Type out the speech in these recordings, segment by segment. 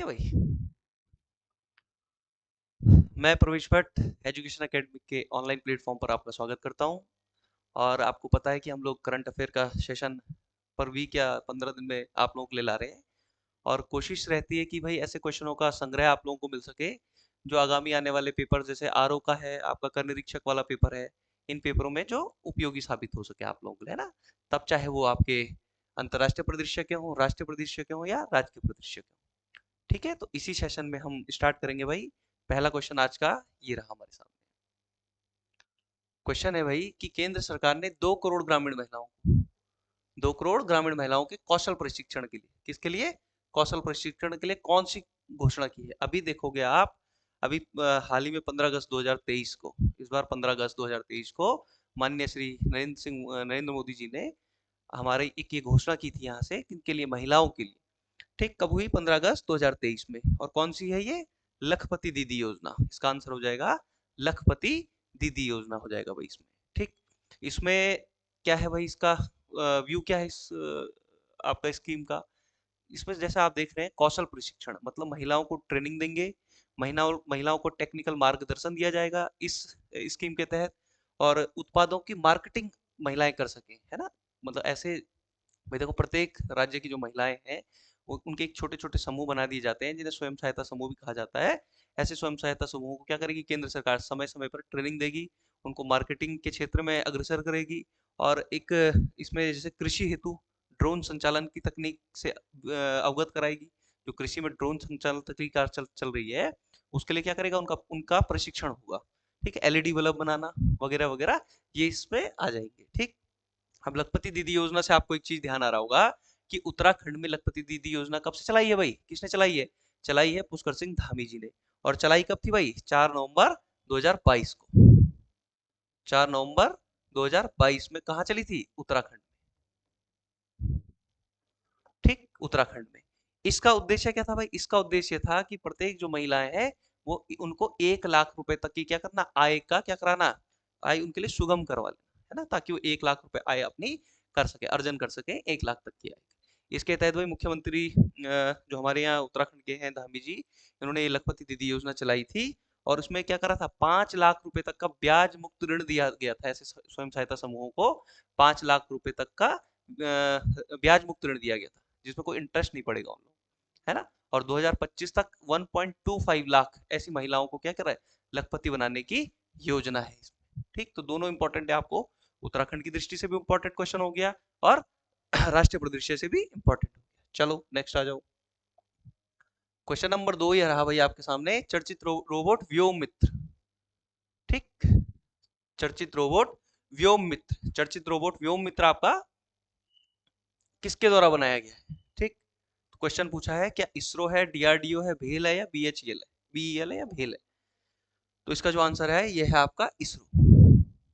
है भाई। मैं प्रवेश भट्ट एजुकेशन एकेडमी के ऑनलाइन प्लेटफॉर्म पर आपका स्वागत करता हूं। और आपको पता है कि हम लोग करंट अफेयर का सेशन पर वीक या 15 दिन में आप लोगों को ले ला रहे हैं। और कोशिश रहती है कि भाई ऐसे क्वेश्चनों का संग्रह आप लोगों को मिल सके जो आगामी आने वाले पेपर, जैसे आरओ का है, आपका कर निरीक्षक वाला पेपर है, इन पेपरों में जो उपयोगी साबित हो सके आप लोगों के लिए, है ना। तब चाहे वो आपके अंतर्राष्ट्रीय परिदृश्य के हों, राष्ट्रीय परिदृश्य के हों या राज्य के परिदृश्य के हों। ठीक है, तो इसी सेशन में हम स्टार्ट करेंगे भाई। पहला क्वेश्चन आज का ये रहा हमारे सामने। क्वेश्चन है भाई कि केंद्र सरकार ने 2 करोड़ ग्रामीण महिलाओं के कौशल प्रशिक्षण के लिए, किसके लिए, कौशल प्रशिक्षण के लिए कौन सी घोषणा की है। अभी देखोगे आप, अभी हाल ही में 15 अगस्त 2023 को, इस बार 15 अगस्त 2023 को माननीय श्री नरेंद्र मोदी जी ने हमारे एक ये घोषणा की थी यहाँ से, किनके लिए, महिलाओं के लिए। ठीक, कब हुई, 15 अगस्त 2023 में। और कौन सी है ये, लखपति दीदी योजना। इसका आंसर हो जाएगा लखपति दीदी योजना हो जाएगा भाई इसमें। ठीक, इसमें क्या है भाई, इसका व्यू क्या है इस आपका स्कीम का। इसमें जैसे आप देख रहे हैं, कौशल प्रशिक्षण मतलब महिलाओं को ट्रेनिंग देंगे, महिलाओं को टेक्निकल मार्गदर्शन दिया जाएगा इस स्कीम के तहत। और उत्पादों की मार्केटिंग महिलाएं कर सकें, है ना। मतलब ऐसे भाई देखो, प्रत्येक राज्य की जो महिलाएं हैं उनके एक छोटे छोटे समूह बना दिए जाते हैं, जिन्हें स्वयं सहायता समूह भी कहा जाता है। ऐसे स्वयं सहायता समूहों को क्या करेगी केंद्र सरकार, समय समय पर ट्रेनिंग देगी, उनको मार्केटिंग के क्षेत्र में अग्रसर करेगी। और एक इसमें जैसे कृषि हेतु ड्रोन संचालन की तकनीक से अवगत कराएगी। जो कृषि में ड्रोन संचालन तकनीक चल रही है, उसके लिए क्या करेगा, उनका उनका प्रशिक्षण होगा। ठीक है, एलईडी बल्ब बनाना वगैरह वगैरह, ये इसमें आ जाएंगे। ठीक, अब लखपति दीदी योजना से आपको एक चीज ध्यान आ रहा होगा कि उत्तराखंड में लखपति दीदी योजना कब से चलाई है भाई, किसने चलाई है, चलाई है पुष्कर सिंह धामी जी ने। और चलाई कब थी भाई, 4 नवंबर 2022 को। 4 नवंबर 2022 में कहाँ चली थी, उत्तराखंड। ठीक, उत्तराखंड में। इसका उद्देश्य क्या था भाई, इसका उद्देश्य था कि प्रत्येक जो महिलाएं हैं वो उनको 1 लाख रुपए तक की क्या करना, आय का क्या कराना, आय उनके लिए सुगम करवा लेना, है ना, ताकि वो 1 लाख रुपए आय अपनी कर सके, अर्जन कर सके 1 लाख तक की आय। इसके तहत भाई मुख्यमंत्री जो हमारे यहाँ उत्तराखंड के हैं धामी जी, इन्होंने ये लखपति दीदी योजना चलाई थी। और उसमें क्या करा था, 5 लाख रुपए तक का ब्याज मुक्त ऋण दिया गया था ऐसे स्वयं सहायता समूहों को। 5 लाख रुपए तक का ब्याज मुक्त ऋण दिया गया था, जिसमें कोई इंटरेस्ट नहीं पड़ेगा उन लोग, है ना। और 2025 तक 1.25 लाख ऐसी महिलाओं को क्या कर रहा है, लखपति बनाने की योजना है इसमें। ठीक, तो दोनों इंपॉर्टेंट है आपको, उत्तराखंड की दृष्टि से भी इंपॉर्टेंट क्वेश्चन हो गया और राष्ट्रीय परिदृश्य से भी इंपॉर्टेंट हो गया। चलो नेक्स्ट आ जाओ। क्वेश्चन नंबर 2 ये रहा भाई आपके सामने, चर्चित रोबोट व्योम मित्र। ठीक, चर्चित रोबोट व्योम मित्र, चर्चित रोबोट व्योम मित्र आपका किसके द्वारा बनाया गया है। ठीक, क्वेश्चन पूछा है क्या इसरो है, डीआरडीओ है, भेल है या बीएचईएल है, बीईएल है या भेल है। तो इसका जो आंसर है ये है आपका इसरो।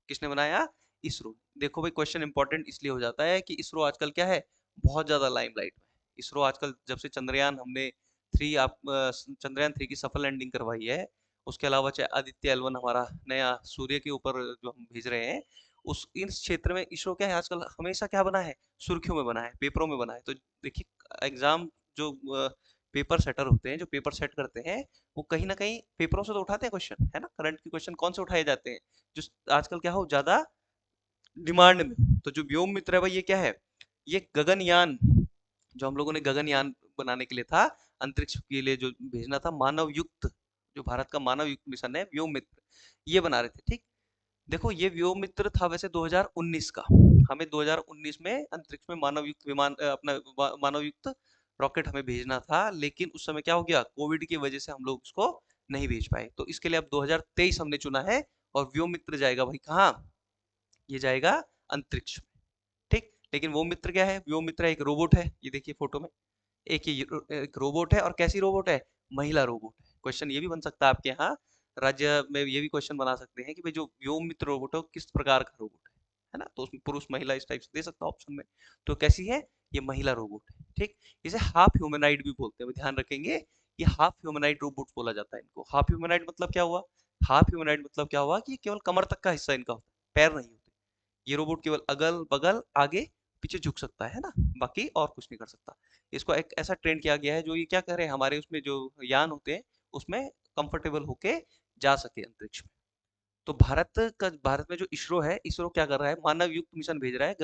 किसने बनाया, इसरो। देखो भाई, क्वेश्चन इंपॉर्टेंट इसलिए हो जाता है कि इसरो आजकल क्या है, बहुत ज्यादा लाइमलाइट में है। इसरो आजकल जब से चंद्रयान हमने 3 चंद्रयान 3 की सफल लैंडिंग करवाई है, उसके अलावा चाहे आदित्य L1 हमारा नया सूर्य के ऊपर जो हम भेज रहे हैं, उस इस क्षेत्र में इसरो क्या है आजकल हमेशा क्या बना है, सुर्खियों में बना है, पेपरों में बना है। तो देखिए एग्जाम जो पेपर सेटर होते हैं, जो पेपर सेट करते हैं, वो कहीं ना कहीं पेपरों से तो उठाते हैं क्वेश्चन, है ना। करंट के क्वेश्चन कौन से उठाए जाते हैं, जो आजकल क्या हो ज्यादा डिमांड में हो। तो जो व्योम मित्र है भाई ये क्या है, ये गगनयान, जो हम लोगों ने गगनयान बनाने के लिए था, अंतरिक्ष के लिए जो भेजना था मानव युक्त, जो भारत का मानव युक्त मिशन है व्योम मित्र, ये बना रहे थे। ठीक, देखो ये व्योम मित्र था वैसे 2019 का, हमें 2019 में अंतरिक्ष में मानव युक्त विमान अपना मानव युक्त रॉकेट हमें भेजना था, लेकिन उस समय क्या हो गया, कोविड की वजह से हम लोग उसको नहीं भेज पाए। तो इसके लिए अब 2023 हमने चुना है, और व्योम मित्र जाएगा भाई कहाँ, ये जाएगा अंतरिक्ष में। ठीक, लेकिन वो मित्र क्या है, व्योम मित्र एक रोबोट है, ये देखिए फोटो में, एक रोबोट है। और कैसी रोबोट है, महिला रोबोट है। क्वेश्चन ये भी बन सकता है आपके यहाँ राज्य में, ये भी क्वेश्चन बना सकते हैं कि भाई जो व्योम मित्र रोबोट है वो किस प्रकार का रोबोट है ना। तो उसमें पुरुष महिला इस टाइप से दे सकता ऑप्शन में। तो कैसी है, ये महिला रोबोट है। ठीक, इसे हाफ ह्यूमनाइड भी बोलते हैं, ध्यान रखेंगे, ये हाफ ह्यूमनाइड रोबोट बोला जाता है इनको। हाफ ह्यूमनाइड मतलब क्या हुआ, हाफ ह्यूमनाइड मतलब क्या हुआ कि केवल कमर तक का हिस्सा इनका होता है, पैर नहीं होते। ये रोबोट केवल अगल बगल आगे पीछे झुक सकता है ना, बाकी और कुछ नहीं कर सकता। इसको एक ऐसा ट्रेन किया गया है जो ये क्या करे, हमारे उसमें जो यान होते हैं उसमें कंफर्टेबल होके जा सके अंतरिक्ष में। तो भारत में जो इसरो है, इसरो क्या कर रहा है, मानव युक्त मिशन भेज रहा है,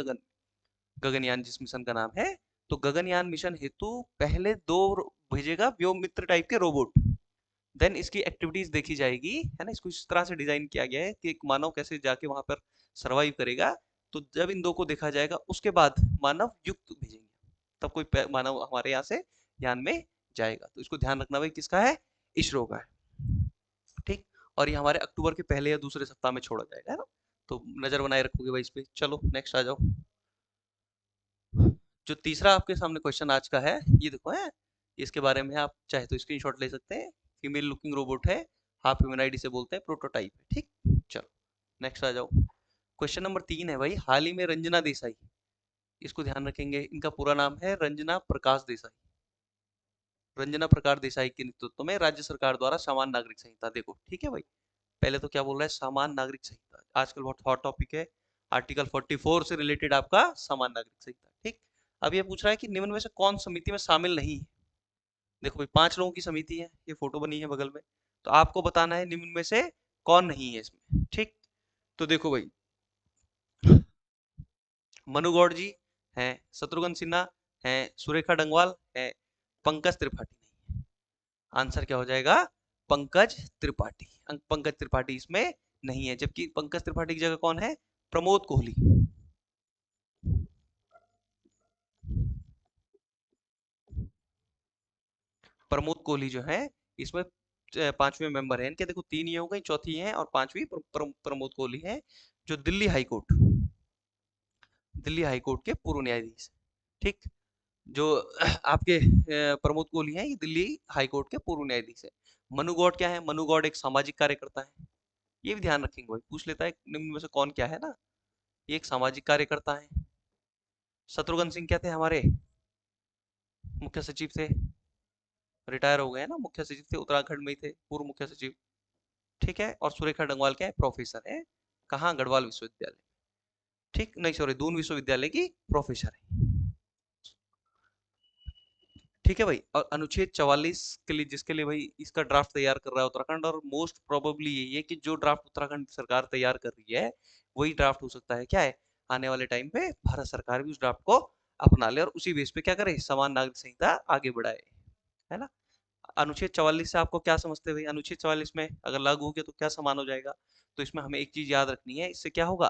गगनयान जिस मिशन का नाम है। तो गगनयान मिशन हेतु पहले भेजेगा व्योम मित्र टाइप के रोबोट। देन इसकी एक्टिविटीज देखी जाएगी, है ना। इसको इस तरह से डिजाइन किया गया है कि एक मानव कैसे जाके वहां पर सरवाइव करेगा। तो जब इन दो को देखा जाएगा उसके बाद मानव युक्त भेजेंगे, तब कोई मानव हमारे यहाँ से यान में जाएगा। तो इसको ध्यान रखना भाई, किसका है, इसरो का है। ठीक। और ये हमारे अक्टूबर के पहले या दूसरे सप्ताह में छोड़ा जाएगा, है ना। तो नजर बनाए रखोगे भाई इस पे। चलो नेक्स्ट आ जाओ। जो तीसरा आपके सामने क्वेश्चन आज का है, ये देखो है, इसके बारे में आप चाहे तो स्क्रीनशॉट ले सकते हैं। फीमेल लुकिंग रोबोट है, हाफ ह्यूमनॉइड इसे बोलते हैं, प्रोटोटाइप है। ठीक। चलो नेक्स्ट आ जाओ। क्वेश्चन नंबर 3 है भाई, हाल ही में रंजना देसाई, इसको ध्यान रखेंगे, इनका पूरा नाम है रंजना प्रकाश देसाई। रंजना प्रकाश देसाई के नेतृत्व में राज्य सरकार द्वारा समान नागरिक संहिता, देखो ठीक है भाई, पहले तो क्या बोल रहा है, समान नागरिक संहिता आजकल बहुत हॉट टॉपिक है। आर्टिकल 44 से रिलेटेड आपका समान नागरिक संहिता। ठीक। अब ये पूछ रहा है कि निम्न में से कौन समिति में शामिल नहीं है। देखो भाई 5 लोगों की समिति है, ये फोटो बनी है बगल में। तो आपको बताना है निम्न में से कौन नहीं है इसमें। ठीक। तो देखो भाई, मनु गौड़ जी हैं, शत्रुघ्न सिन्हा हैं, सुरेखा डंगवाल है, पंकज त्रिपाठी नहीं है। आंसर क्या हो जाएगा, पंकज त्रिपाठी। पंकज त्रिपाठी इसमें नहीं है, जबकि पंकज त्रिपाठी की जगह कौन है, प्रमोद कोहली। प्रमोद कोहली जो है इसमें पांचवें मेंबर है इनके। देखो 3 ये हो गई, चौथी ये है, और पांचवी प्रमोद कोहली है, जो दिल्ली हाई कोर्ट के पूर्व न्यायाधीश। ठीक। जो आपके प्रमोद कोहली हैं, ये दिल्ली हाई कोर्ट के पूर्व न्यायाधीश है। मनु गौड़ क्या है, मनु गौड़ एक सामाजिक कार्यकर्ता है, ये भी ध्यान रखेंगे भाई, पूछ लेता है निम्न में से कौन क्या है ना। ये एक सामाजिक कार्यकर्ता है। शत्रुघ्न सिंह क्या थे, हमारे मुख्य सचिव थे, रिटायर हो गए हैं ना, मुख्य सचिव थे, उत्तराखंड में ही थे, पूर्व मुख्य सचिव। ठीक है। और सुरेखा डंगवाल क्या है, प्रोफेसर है, कहाँ, गढ़वाल विश्वविद्यालय। ठीक, नहीं सॉरी, दून विश्वविद्यालय की प्रोफेसर है। ठीक है भाई। और अनुच्छेद 44 के लिए, जिसके लिए भाई इसका ड्राफ्ट तैयार कर रहा है उत्तराखंड, और मोस्ट प्रोबेबली यही है कि जो ड्राफ्ट उत्तराखंड सरकार तैयार कर रही है वही ड्राफ्ट हो सकता है, क्या है, आने वाले टाइम पे भारत सरकार भी उस ड्राफ्ट को अपना ले और उसी बेस पे क्या करे, समान नागरिक संहिता आगे बढ़ाए, है ना। अनुच्छेद 44 से आपको क्या समझते हैं भाई, अनुच्छेद 44 में अगर लागू हो गया तो क्या समान हो जाएगा। तो इसमें हमें एक चीज याद रखनी है, इससे क्या होगा,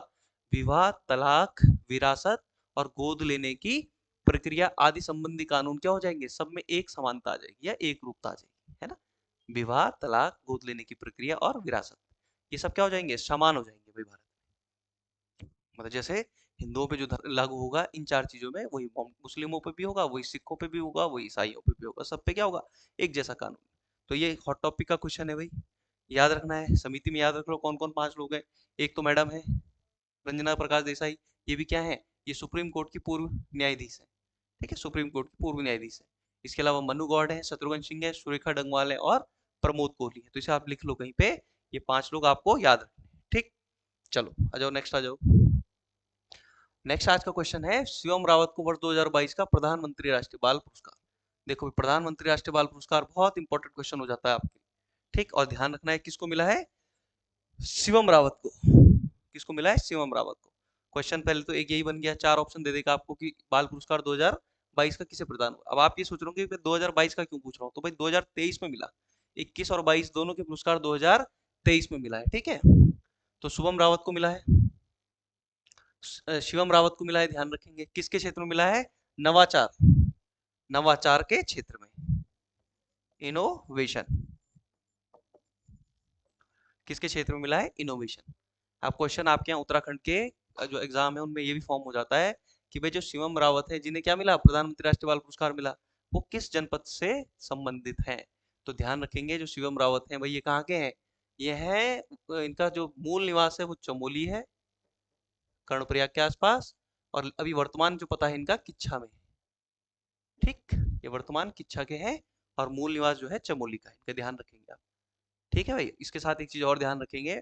विवाह, तलाक, विरासत और गोद लेने की प्रक्रिया आदि संबंधी कानून क्या हो जाएंगे, सब में एक समानता आ जाएगी या एक रूपता आ जाएगी, है ना। विवाह, तलाक, गोद लेने की प्रक्रिया और विरासत, ये सब क्या हो जाएंगे, समान हो जाएंगे भाई भारत। मतलब जैसे हिंदुओं पे जो लागू होगा इन 4 चीजों में, वही मुस्लिमों पे भी होगा, वही सिखों पे भी होगा, वही ईसाइयों पे भी होगा, सब पे क्या होगा, एक जैसा कानून। तो ये हॉट टॉपिक का क्वेश्चन है भाई, याद रखना है। समिति में याद रख लो कौन कौन 5 लोग हैं। एक तो मैडम है रंजना प्रकाश देसाई, ये भी क्या है, ये सुप्रीम कोर्ट की पूर्व न्यायाधीश है। ठीक है, सुप्रीम कोर्ट की पूर्व न्यायाधीश है। इसके अलावा मनु गौड़ है, शत्रुघ्न सिंह है, सुरेखा डंगवाल है और प्रमोद कोहली है। तो इसे आप लिख लो कहीं पे, ये 5 लोग आपको याद रखने हैं। ठीक। चलो आ जाओ, नेक्स्ट आ जाओ। नेक्स्ट आज का क्वेश्चन है, शिवम रावत को वर्ष 2022 का प्रधानमंत्री राष्ट्रीय बाल पुरस्कार। देखो प्रधानमंत्री राष्ट्रीय बाल पुरस्कार बहुत इंपॉर्टेंट क्वेश्चन हो जाता है आपके। ठीक। और ध्यान रखना है किसको मिला है, शिवम रावत को। किसको मिला है, शिवम रावत को। क्वेश्चन पहले तो एक यही बन गया, 4 ऑप्शन दे देगा आपको कि बाल पुरस्कार 2022 का किसे प्रदान हुआ। अब आप ये सोच रहे हो कि 2022 का क्यों पूछ रहा हूँ, तो भाई 2023 में मिला, 21 और 22 दोनों के पुरस्कार 2023 में मिला है। ठीक है। तो शुभम रावत को मिला है, शिवम रावत को मिला है, ध्यान रखेंगे किसके क्षेत्र में मिला है, नवाचार, नवाचार के क्षेत्र में, इनोवेशन, किसके क्षेत्र में मिला है, इनोवेशन। आप क्वेश्चन आपके यहाँ उत्तराखंड के जो एग्जाम है उनमें ये भी फॉर्म हो जाता है कि भाई जो शिवम रावत है जिन्हें क्या मिला, प्रधानमंत्री राष्ट्रीय बाल पुरस्कार मिला, वो किस जनपद से संबंधित हैं। तो ध्यान रखेंगे जो शिवम रावत हैं भाई, ये कहाँ के हैं, ये है, इनका जो मूल निवास है वो चमोली है, कर्णप्रयाग के आसपास, और अभी वर्तमान जो पता है इनका किच्छा में। ठीक। ये वर्तमान किच्छा के हैं और मूल निवास जो है चमोली का है, इनका ध्यान रखेंगे आप। ठीक है भाई। इसके साथ एक चीज और ध्यान रखेंगे,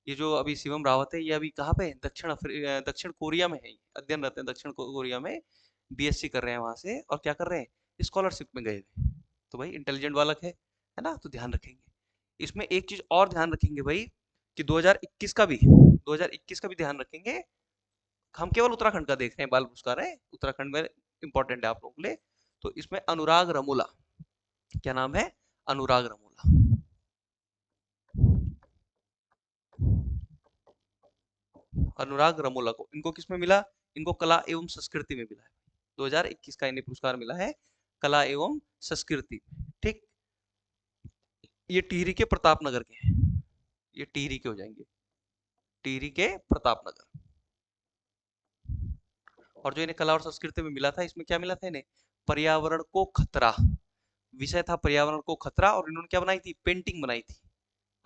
ये जो अभी शिवम रावत है ये अभी कहाँ पे है, दक्षिण कोरिया में है, अध्ययनरत है दक्षिण कोरिया में, बीएससी कर रहे हैं वहां से, और क्या कर रहे हैं, स्कॉलरशिप में गए थे। तो भाई इंटेलिजेंट बालक है ना, तो ध्यान रखेंगे। इसमें एक चीज और ध्यान रखेंगे भाई कि 2021 का भी ध्यान रखेंगे। हम केवल उत्तराखंड का देख रहे हैं, बाल पुरस्कार है उत्तराखंड में, इंपॉर्टेंट है आप लोगों के लिए। तो इसमें अनुराग रमोला, क्या नाम है, अनुराग रमोला। अनुराग रमोला को, इनको किसमें मिला, इनको कला एवं संस्कृति में मिला है। 2021 का इन्हें पुरस्कार मिला है कला एवं संस्कृति। ठीक, ये टिहरी के प्रताप नगर के हैं, ये टिहरी के हो जाएंगे, टिहरी के प्रताप नगर। और जो इन्हें कला और संस्कृति में मिला था, इसमें क्या मिला था इन्हें, पर्यावरण को खतरा, विषय था पर्यावरण को खतरा। और इन्होंने क्या बनाई थी, पेंटिंग बनाई थी।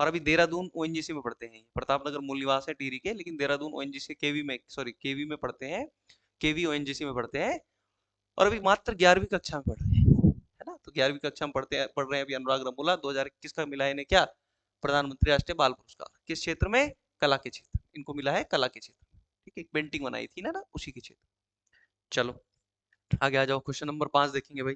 और अभी देहरादून ओएनजीसी में पढ़ते हैं, प्रतापनगर मूल निवास है टिहरी के, लेकिन देहरादून ओएनजीसी केवी में, सॉरी केवी में पढ़ते हैं, केवी ओएनजीसी में पढ़ते हैं। और अभी मात्र 11वीं कक्षा में पढ़ रहे हैं, है ना। तो 11वीं कक्षा में पढ़ रहे हैं अभी अनुराग रमोला। 2021 का मिला है इन्हें क्या, प्रधानमंत्री राष्ट्रीय बाल पुरस्कार। किस क्षेत्र में, कला के क्षेत्र, इनको मिला है कला के क्षेत्र में। ठीक है, एक पेंटिंग बनाई थी ना उसी के क्षेत्र। चलो आगे आ जाओ, क्वेश्चन नंबर 5 देखेंगे भाई।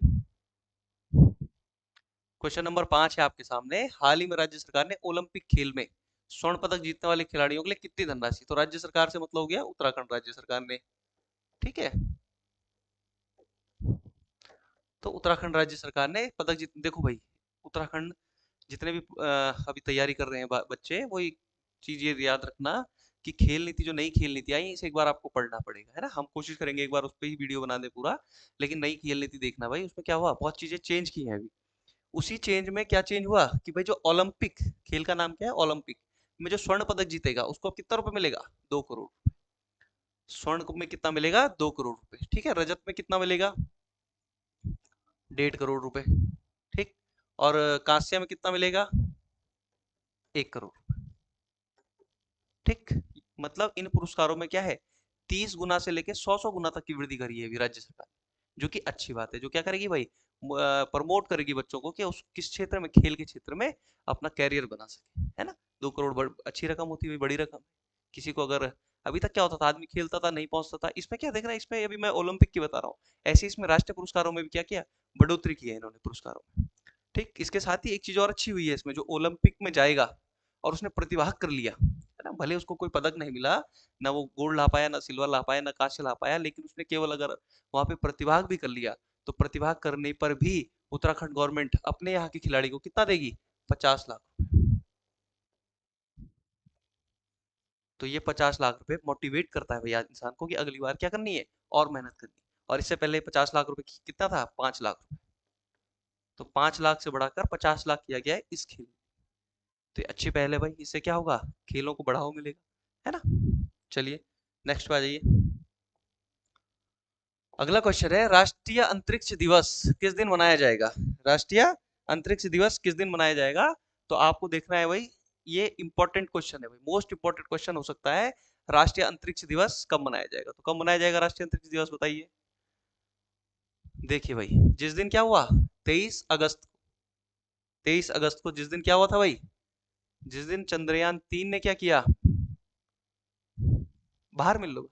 क्वेश्चन नंबर 5 है आपके सामने। हाल ही में राज्य सरकार ने ओलंपिक खेल में स्वर्ण पदक जीतने वाले खिलाड़ियों के लिए कितनी धनराशि, तो राज्य सरकार से मतलब हो गया उत्तराखंड राज्य सरकार ने। ठीक है, तो उत्तराखंड राज्य सरकार ने पदक जीत, देखो भाई उत्तराखंड जितने भी अभी तैयारी कर रहे हैं बच्चे, वो एक चीज ये याद रखना कि खेल नीति, जो नई खेल नीति आई, इसे एक बार आपको पढ़ना पड़ेगा, है ना। हम कोशिश करेंगे एक बार उस पर ही वीडियो बना दे पूरा, लेकिन नई खेल नीति देखना भाई, उसमें क्या हुआ, बहुत चीजें चेंज की हैं अभी। उसी चेंज में क्या चेंज हुआ कि भाई जो ओलंपिक खेल का नाम क्या है, ओलंपिक में जो स्वर्ण पदक जीतेगा उसको कितना रुपए मिलेगा, 2 करोड़। स्वर्ण में कितना मिलेगा, 2 करोड़ रुपए। ठीक है, रजत में कितना मिलेगा, 1.5 करोड़ रुपए। ठीक, और कांस्य में कितना मिलेगा, 1 करोड़। ठीक, मतलब इन पुरस्कारों में क्या है, 30 गुना से लेके 100 गुना तक की वृद्धि करी है अभी राज्य सरकार, जो कि अच्छी बात है। जो क्या करेगी भाई, प्रमोट करेगी बच्चों को कि उस किस क्षेत्र में, खेल के क्षेत्र में अपना कैरियर बना सके, है ना। 2 करोड़ अच्छी रकम होती है, बड़ी रकम। किसी को अगर, अभी तक क्या होता था, आदमी खेलता था नहीं पहुंचता था, इसमें क्या देखना है, इसमें अभी मैं ओलंपिक की बता रहा हूँ, ऐसे इसमें राष्ट्रीय पुरस्कारों में भी क्या किया, बढ़ोतरी की है इन्होंने पुरस्कारों में। ठीक, इसके साथ ही एक चीज और अच्छी हुई है इसमें, जो ओलंपिक में जाएगा और उसने प्रतिभाग कर लिया, है ना, भले उसको कोई पदक नहीं मिला, ना वो गोल्ड ला पाया, ना सिल्वर ला पाया, ना कांस्य ला पाया, लेकिन उसने केवल अगर वहां पे प्रतिभाग भी कर लिया, तो प्रतिभाग करने पर भी उत्तराखंड गवर्नमेंट अपने यहाँ के खिलाड़ी को कितना देगी, 50 लाख। तो ये 50 लाख रुपए मोटिवेट करता है भैया इंसान को कि अगली बार क्या करनी है, और मेहनत करनी है। और इससे पहले 50 लाख रुपए कितना था, 5 लाख। तो 5 लाख से बढ़ाकर 50 लाख किया गया है इस खेल। तो ये अच्छी पहल है भाई, इससे क्या होगा, खेलों को बढ़ावा मिलेगा, है ना। चलिए नेक्स्ट पे आ जाइए। अगला क्वेश्चन है, राष्ट्रीय अंतरिक्ष दिवस किस दिन मनाया जाएगा, राष्ट्रीय अंतरिक्ष दिवस किस दिन मनाया जाएगा। तो आपको देखना है भाई, ये इंपॉर्टेंट क्वेश्चन है भाई, मोस्ट इंपॉर्टेंट क्वेश्चन हो सकता है। राष्ट्रीय अंतरिक्ष दिवस कब मनाया जाएगा, तो कब मनाया जाएगा राष्ट्रीय अंतरिक्ष दिवस, बताइए। देखिए भाई, जिस दिन क्या हुआ, 23 अगस्त, 23 अगस्त को जिस दिन क्या हुआ था भाई, जिस दिन चंद्रयान 3 ने क्या किया, बाहर मिल लो,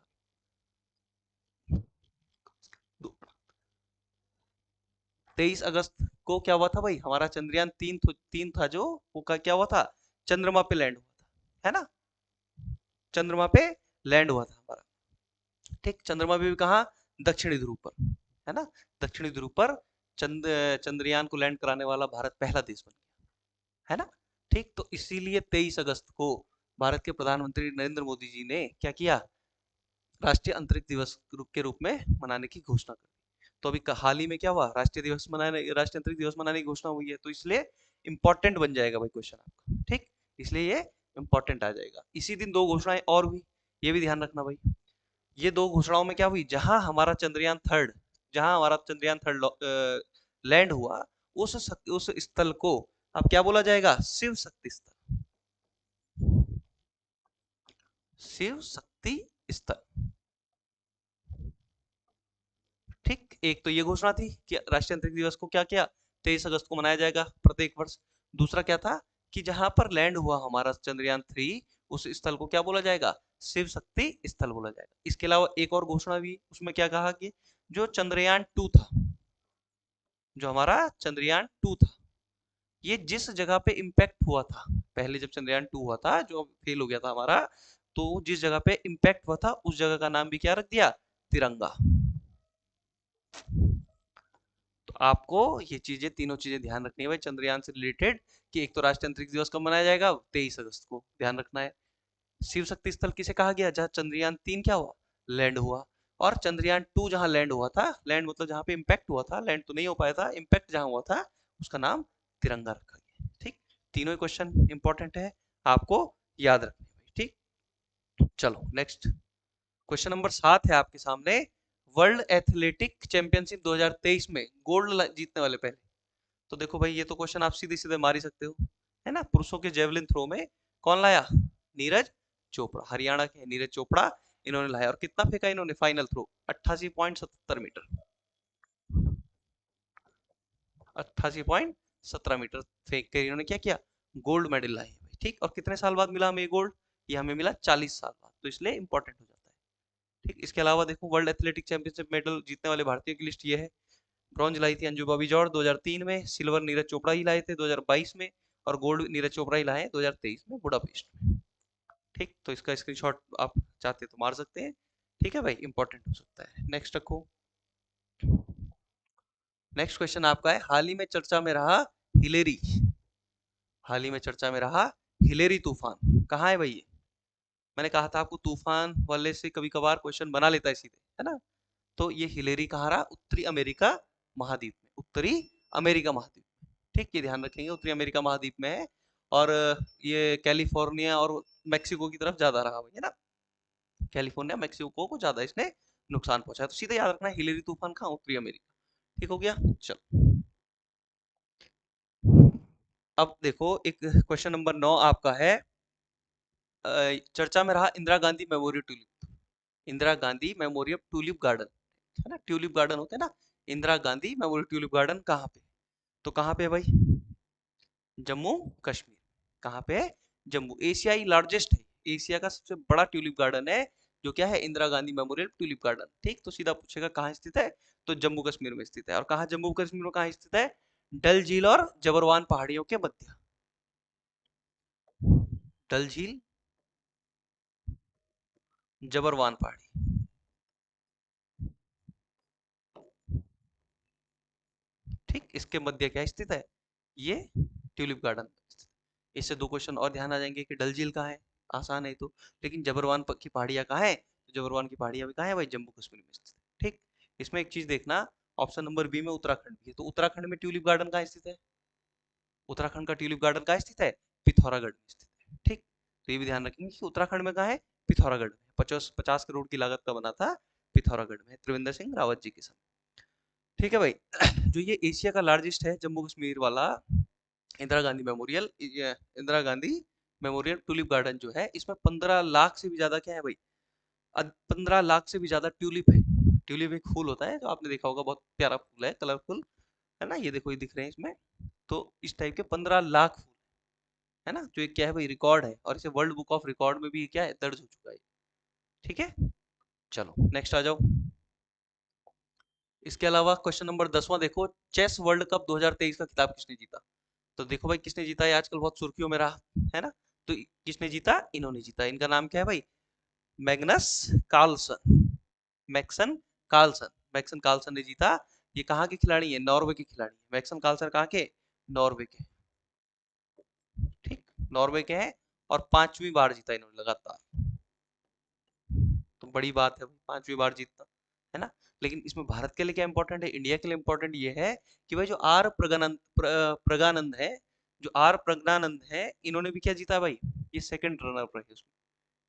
23 अगस्त को क्या हुआ था भाई, हमारा चंद्रयान 3 था जो, वो का क्या हुआ था, चंद्रमा पे लैंड हुआ था, है ना, चंद्रमा पे लैंड हुआ था हमारा। ठीक, चंद्रमा पे भी कहा, दक्षिणी ध्रुव पर, है ना, दक्षिणी ध्रुव पर चंद्रयान को लैंड कराने वाला भारत पहला देश बन गया, है ना। ठीक, तो इसीलिए 23 अगस्त को भारत के प्रधानमंत्री नरेंद्र मोदी जी ने क्या किया, राष्ट्रीय अंतरिक्ष दिवस के रूप में मनाने की घोषणा कर दी। तो अभी हाल ही में क्या हुआ, राष्ट्रीय अंतरिक्ष दिवस मनाने की घोषणा हुई है, तो इसलिए इंपॉर्टेंट बन जाएगा भाई क्वेश्चन आपका। ठीक, इसलिए ये इंपॉर्टेंट आ जाएगा। इसी दिन दो घोषणाएं और हुई, ये भी ध्यान रखना भाई। ये दो घोषणाओं में क्या हुई, जहां हमारा चंद्रयान थर्ड लैंड हुआ, उस स्थल को अब क्या बोला जाएगा, शिव शक्ति स्थल, शिव शक्ति स्थल। ठीक, एक तो ये घोषणा थी कि राष्ट्रीय अंतरिक्ष दिवस को क्या किया, 23 अगस्त को मनाया जाएगा प्रत्येक वर्ष। दूसरा क्या था कि जहां पर लैंड हुआ हमारा चंद्रयान 3, उस स्थल को क्या बोला जाएगा, शिव शक्ति स्थल बोला जाएगा। इसके अलावा एक और घोषणा भी उसमें क्या कहा कि जो चंद्रयान 2 था, जो हमारा चंद्रयान 2 था, ये जिस जगह पे इम्पैक्ट हुआ था, पहले जब चंद्रयान 2 हुआ था जो फेल हो गया था हमारा, तो जिस जगह पे इम्पैक्ट हुआ था उस जगह का नाम भी क्या रख दिया, तिरंगा। तो आपको ये चीजें, तीनों चीजें ध्यान रखनी है भाई चंद्रयान से रिलेटेड, कि एक तो राष्ट्रीय अंतरिक्ष दिवस कब मनाया जाएगा, 23 अगस्त को, ध्यान रखना है। शिव शक्ति स्थल किसे कहा गया, जहाँ चंद्रयान 3 क्या हुआ, लैंड हुआ। और चंद्रयान 2 जहाँ लैंड हुआ था, लैंड मतलब जहाँ पे इम्पैक्ट हुआ था, लैंड तो नहीं हो पाया था, इम्पैक्ट जहाँ हुआ था उसका नाम तिरंगा रखा गया। ठीक, तीनों ही क्वेश्चन इंपॉर्टेंट है, आपको याद रखने हैं। ठीक, चलो नेक्स्ट, क्वेश्चन नंबर 7 है आपके सामने। वर्ल्ड एथलेटिक चैंपियनशिप 2023 में गोल्ड जीतने वाले पहले, तो देखो भाई ये तो क्वेश्चन आप सीधे सीधे मार ही सकते हो, है ना। पुरुषों के जेवलिन थ्रो में कौन लाया, नीरज चोपड़ा, हरियाणा के नीरज चोपड़ा, इन्होंने लाया। और कितना फेंका इन्होंने फाइनल थ्रो, 88.77 मीटर, 88.17 मीटर फेंक कर इन्होंने क्या किया, गोल्ड मेडल लाए भाई। ठीक, और कितने साल बाद मिला हमें ये गोल्ड, ये हमें मिला 40 साल बाद, तो इसलिए इंपॉर्टेंट हो जाता है। ठीक, इसके अलावा देखो वर्ल्ड एथलेटिक चैंपियनशिप मेडल जीतने वाले भारतीयों की लिस्ट ये है। ब्रॉन्ज लाई थी अंजू बॉबी जॉर्ज 2003 में, सिल्वर नीरज चोपड़ा ही लाए थे 2022 में, और गोल्ड नीरज चोपड़ा ही लाए 2023 में बुडापेस्ट में। ठीक, तो इसका स्क्रीनशॉट आप चाहते तो मार सकते हैं। ठीक है भाई, इंपॉर्टेंट हो सकता है। नेक्स्ट रखो, नेक्स्ट क्वेश्चन आपका है, हाल ही में चर्चा में रहा हिलेरी, हाल ही में चर्चा में रहा हिलेरी तूफान, कहाँ है भाई ये, मैंने कहा था आपको तूफान वाले से कभी कभार क्वेश्चन बना लेता है सीधे, है ना। तो ये हिलेरी कहाँ रहा, उत्तरी अमेरिका महाद्वीप में, उत्तरी अमेरिका महाद्वीप में। ठीक, ये ध्यान रखेंगे उत्तरी अमेरिका महाद्वीप में है। और ये कैलिफोर्निया और मेक्सिको की तरफ ज्यादा रहा भाई, है ना। कैलिफोर्निया मेक्सिको को ज्यादा इसने नुकसान पहुंचाया, तो सीधे याद रखना हिलेरी तूफान कहाँ, उत्तरी अमेरिका। ठीक हो गया, चलो। अब देखो एक क्वेश्चन नंबर 9 आपका है, चर्चा में रहा Indira Gandhi memorial tulip, Indira Gandhi memorial tulip garden, है ना, ट्यूलिप गार्डन होते हैं ना, Indira Gandhi memorial tulip garden कहाँ पे, तो कहाँ पे है भाई, जम्मू कश्मीर। कहाँ पे है, जम्मू, एशियाई लार्जेस्ट है, एशिया का सबसे बड़ा ट्यूलिप गार्डन है, जो क्या है, Indira Gandhi memorial tulip garden. ठीक, तो सीधा पूछेगा कहाँ स्थित है, तो जम्मू कश्मीर में स्थित है। और कहाँ जम्मू कश्मीर में कहाँ स्थित है, डल झील और जबरवान पहाड़ियों के मध्य, डल झील, जबरवान पहाड़ी, ठीक, इसके मध्य क्या स्थित है, ये ट्यूलिप गार्डन स्थित है। इससे दो क्वेश्चन और ध्यान आ जाएंगे कि डल झील कहाँ है, आसान है तो, लेकिन जबरवान की पहाड़ियाँ कहाँ है, तो जबरवान की पहाड़ियाँ भी कहाँ है भाई, जम्मू कश्मीर में स्थित है। ठीक, इसमें एक चीज देखना, ऑप्शन नंबर बी में उत्तराखंड भी है, तो उत्तराखंड में ट्यूलिप गार्डन कहाँ स्थित है, उत्तराखंड का ट्यूलिप गार्डन कहाँ स्थित है, पिथौरागढ़ में स्थित है। ठीक, तो ये भी ध्यान रखेंगे कि उत्तराखंड में कहाँ है, पिथौरागढ़ में, 50 50 करोड़ की लागत का बना था, पिथौरागढ़ में, त्रिवेंद्र सिंह रावत जी के समय। ठीक है भाई, जो ये एशिया का लार्जेस्ट है जम्मू कश्मीर वाला Indira Gandhi memorial, Indira Gandhi memorial tulip garden जो है, इसमें 15 लाख से भी ज्यादा क्या है भाई, 15 लाख से भी ज्यादा ट्यूलिप है। ट्यूलिप एक फूल होता है जो आपने देखा होगा, बहुत प्यारा फूल है, कलरफुल, है ना, ये देखो ये दिख रहे हैं इसमें। तो इस टाइप के 15 लाख फूल, है ना, जो एक क्या है भाई, रिकॉर्ड है, और इसे वर्ल्ड बुक ऑफ रिकॉर्ड में भी क्या है, दर्ज हो चुका है। ठीक है, चलो नेक्स्ट आ जाओ। इसके अलावा क्वेश्चन नंबर 10वां देखो, चेस वर्ल्ड कप 2023 का खिताब किसने जीता, तो देखो भाई किसने जीता है, आजकल बहुत सुर्खियों में रहा, है ना। तो किसने जीता, इन्होंने जीता, इनका नाम क्या है भाई, Magnus Carlsen, Magnus Carlsen, Magnus Carlsen ने जीता। ये कहाँ के खिलाड़ी है, नॉर्वे के खिलाड़ी है, मैक्सन कार्लसन कहाँ के, नॉर्वे के। ठीक, नॉर्वे के हैं, और 5वीं बार जीता इन्होंने लगातार, तो बड़ी बात है भाई, 5वीं बार जीतना, है ना। लेकिन इसमें भारत के लिए क्या इंपॉर्टेंट है, इंडिया के लिए इंपॉर्टेंट ये है कि भाई जो आर प्रगानंद प्रगानंद है, जो आर प्रज्ञानंद है, इन्होंने भी क्या जीता है भाई, ये सेकंड रनर पर है उसमें,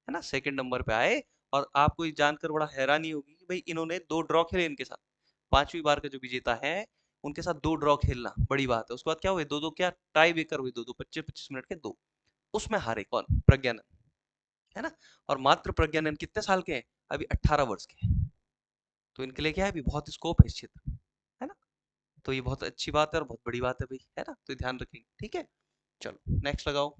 है ना, सेकंड नंबर पे आए। और आपको ये जानकर बड़ा हैरानी होगी कि भाई इन्होंने 2 ड्रॉ खेले इनके साथ, 5वीं बार का जो विजेता है उनके साथ 2 ड्रॉ खेलना बड़ी बात है। उसके बाद क्या हुए, दो दो क्या टाई ब्रेकर हुए, दो दो 25 25 मिनट के दो, उसमें हारे कौन, प्रज्ञानंद, है ना। और मात्र प्रज्ञानंद कितने साल के हैं, अभी 18 वर्ष के हैं, तो इनके लिए क्या है, अभी बहुत स्कोप है इस क्षेत्र में, है ना। तो ये बहुत अच्छी बात है और बहुत बड़ी बात है भाई, है ना, तो ध्यान रखेंगे। ठीक है, चलो नेक्स्ट लगाओ,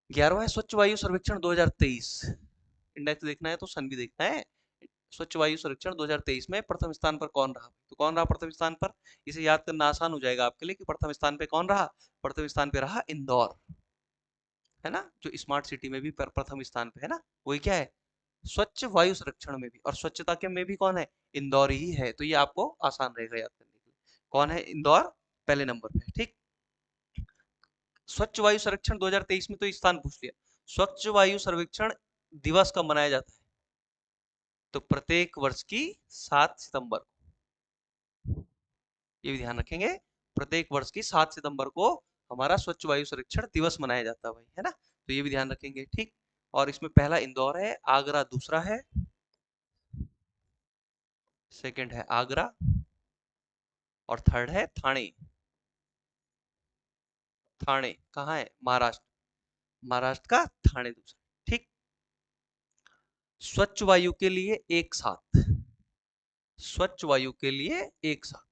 11वां स्वच्छ वायु सर्वेक्षण 2023, इंडेक्स देखना है तो सन भी देखना है, स्वच्छ वायु सर्वेक्षण 2023 में प्रथम स्थान पर कौन रहा? तो कौन रहा प्रथम स्थान पर? इसे याद करना आसान हो जाएगा आपके लिए कि प्रथम स्थान पे कौन रहा? प्रथम स्थान पे रहा इंदौर, है ना, जो स्मार्ट सिटी में भी प्रथम स्थान पे है ना। वही क्या है? स्वच्छ वायु संरक्षण में भी, और स्वच्छता के में भी कौन है? इंदौर ही है। तो ये आपको आसान रहेगा याद करने के लिए। कौन है इंदौर पहले नंबर पे? ठीक। स्वच्छ वायु सर्वेक्षण 2023 में तो स्थान पूछ लिया। स्वच्छ वायु सर्वेक्षण दिवस कब मनाया जाता है? तो प्रत्येक वर्ष की 7 सितंबर को। ये भी ध्यान रखेंगे, प्रत्येक वर्ष की 7 सितंबर को हमारा स्वच्छ वायु सर्वेक्षण दिवस मनाया जाता है भाई, है ना। तो ये भी ध्यान रखेंगे, ठीक। और इसमें पहला इंदौर है, आगरा दूसरा है, सेकंड है आगरा, और थर्ड है थाने। थाने कहाँ है? महाराष्ट्र। महाराष्ट्र का थाने दूसरा, ठीक। स्वच्छ वायु के लिए एक साथ, स्वच्छ वायु के लिए एक साथ,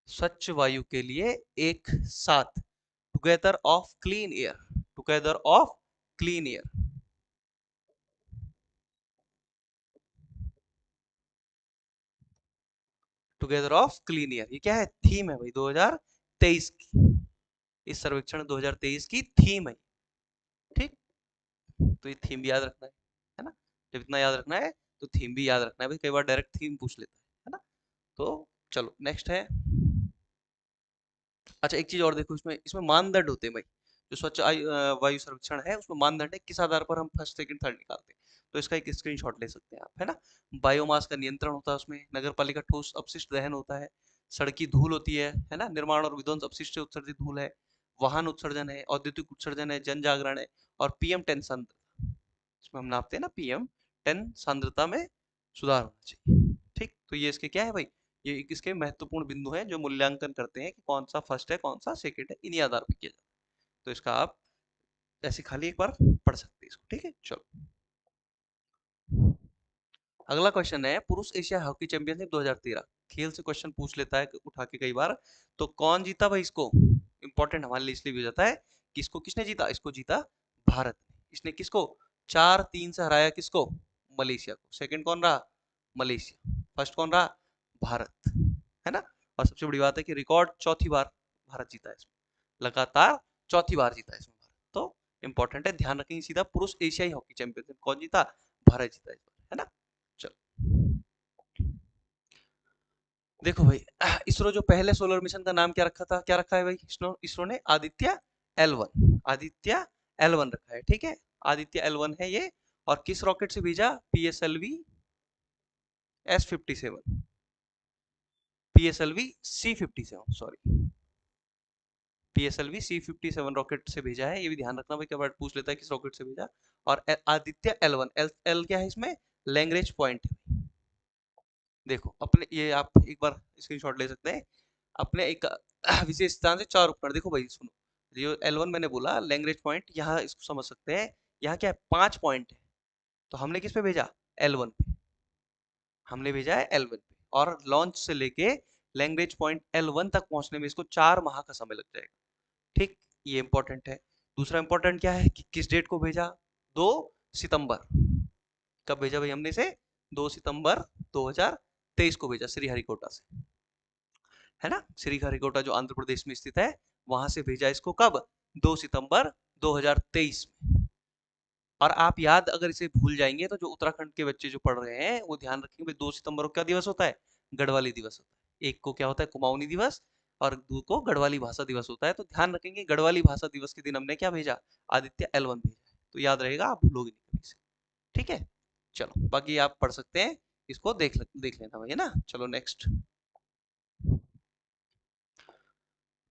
स्वच्छ वायु के लिए एक साथ, together of clean air, together of clean air, together of clean air. ये क्या है? थीम है भाई 2023 की। इस सर्वेक्षण 2023 की थीम है, ठीक। तो ये थीम भी याद रखना है ना। जब इतना याद रखना है तो थीम भी याद रखना है भाई, कई बार डायरेक्ट थीम पूछ लेता है ना। तो चलो नेक्स्ट है। अच्छा एक चीज और देखो, इसमें इसमें मानदंड होते हैं भाई। जो स्वच्छ वायु सर्वेक्षण है उसमें मानदंड है, किस आधार पर हम फर्स्ट सेकंड थर्ड निकालते हैं। तो इसका एक स्क्रीनशॉट ले सकते हैं आप, है ना। बायोमास का नियंत्रण होता है उसमें, नगर पालिका ठोस अपशिष्ट दहन होता है, सड़की धूल होती है ना, निर्माण और विध्वंस अपशिष्ट से उत्सर्जित धूल है, वाहन उत्सर्जन है, औद्योगिक उत्सर्जन है, जन जागरण है, और PM10 सांद्रता। इसमें हम नापते हैं ना, PM10 सांद्रता में सुधार होना चाहिए, ठीक। तो ये इसके क्या है भाई? ये इसके महत्वपूर्ण बिंदु हैं जो मूल्यांकन करते हैं कि कौन सा फर्स्ट है कौन सा सेकंड है, इन्हीं आधार पर किया जाता है। तो इसका आप ऐसे खाली एक बार पढ़ सकते हैं इसको, ठीक है। चलो अगला क्वेश्चन है, पुरुष एशिया हॉकी चैंपियनशिप 2013, खेल से क्वेश्चन पूछ लेता है उठा के कई बार। तो कौन जीता भाई इसको? इंपॉर्टेंट हमारे लिए इसलिए भी हो जाता है कि इसको किसने जीता? इसको जीता भारत ने। इसने किसको 4-3 से हराया? किसको? मलेशिया को। सेकंड कौन रहा? मलेशिया। फर्स्ट कौन रहा? भारत, है ना। और सबसे बड़ी बात है कि रिकॉर्ड चौथी बार भारत जीता है इसमें, लगातार चौथी बार जीता है इसमें भारत। तो इंपॉर्टेंट है, ध्यान रखेंगे सीधा, पुरुष एशियाई हॉकी चैंपियनशिप कौन जीता? भारत जीता इस बार, है ना। चलो देखो भाई, इसरो जो पहले सोलर मिशन का नाम क्या रखा था? क्या रखा है भाई? इसरो इसरो ने आदित्य L1, आदित्य L1 रखा है, ठीक है। आदित्य L1 है ये। और किस रॉकेट से भेजा? PSLV S57, PSLV C57, sorry, PSLV C57 rocket से भेजा है। ये भी ध्यान रखना भाई, कई बार पूछ लेता है किस रॉकेट से भेजा। और आदित्य L1, L क्या है इसमें? Lagrange point. देखो अपने ये आप एक बार स्क्रीनशॉट ले सकते हैं। अपने एक विशेष स्थान से 4 उपकरण, देखो भाई सुनो, जो L1 मैंने बोला लैंग्रेज पॉइंट, यहाँ इसको समझ सकते हैं। यहाँ क्या है? 5 पॉइंट है। तो हमने किस पे भेजा? L1 पे। हमने भेजा है L1 पे, और लॉन्च से लेके लैंग्वेज पॉइंट L1 तक पहुंचने में इसको 4 माह का समय लग जाएगा, ठीक। ये इंपॉर्टेंट है। दूसरा इंपॉर्टेंट क्या है कि किस डेट को भेजा? 2 सितंबर। कब भेजा भाई हमने इसे? 2 सितंबर 2023 को भेजा, श्रीहरिकोटा से, है ना। श्रीहरिकोटा जो आंध्र प्रदेश में स्थित है, वहां से भेजा इसको कब? 2 सितंबर 2023 में। और आप याद अगर इसे भूल जाएंगे तो जो उत्तराखंड के बच्चे जो पढ़ रहे हैं वो ध्यान रखेंगे, 2 सितंबर को क्या दिवस होता है? गढ़वाली दिवस होता है। एक को क्या होता है? कुमाऊनी दिवस, और दो को गढ़वाली भाषा दिवस होता है। तो ध्यान रखेंगे गढ़वाली भाषा दिवस के दिन हमने क्या भेजा? आदित्य L1 भेजा है। तो याद रहेगा, आप भूलोगे नहीं कभी से, ठीक है। चलो बाकी आप पढ़ सकते हैं, इसको देख लेना भाई, है ना। चलो नेक्स्ट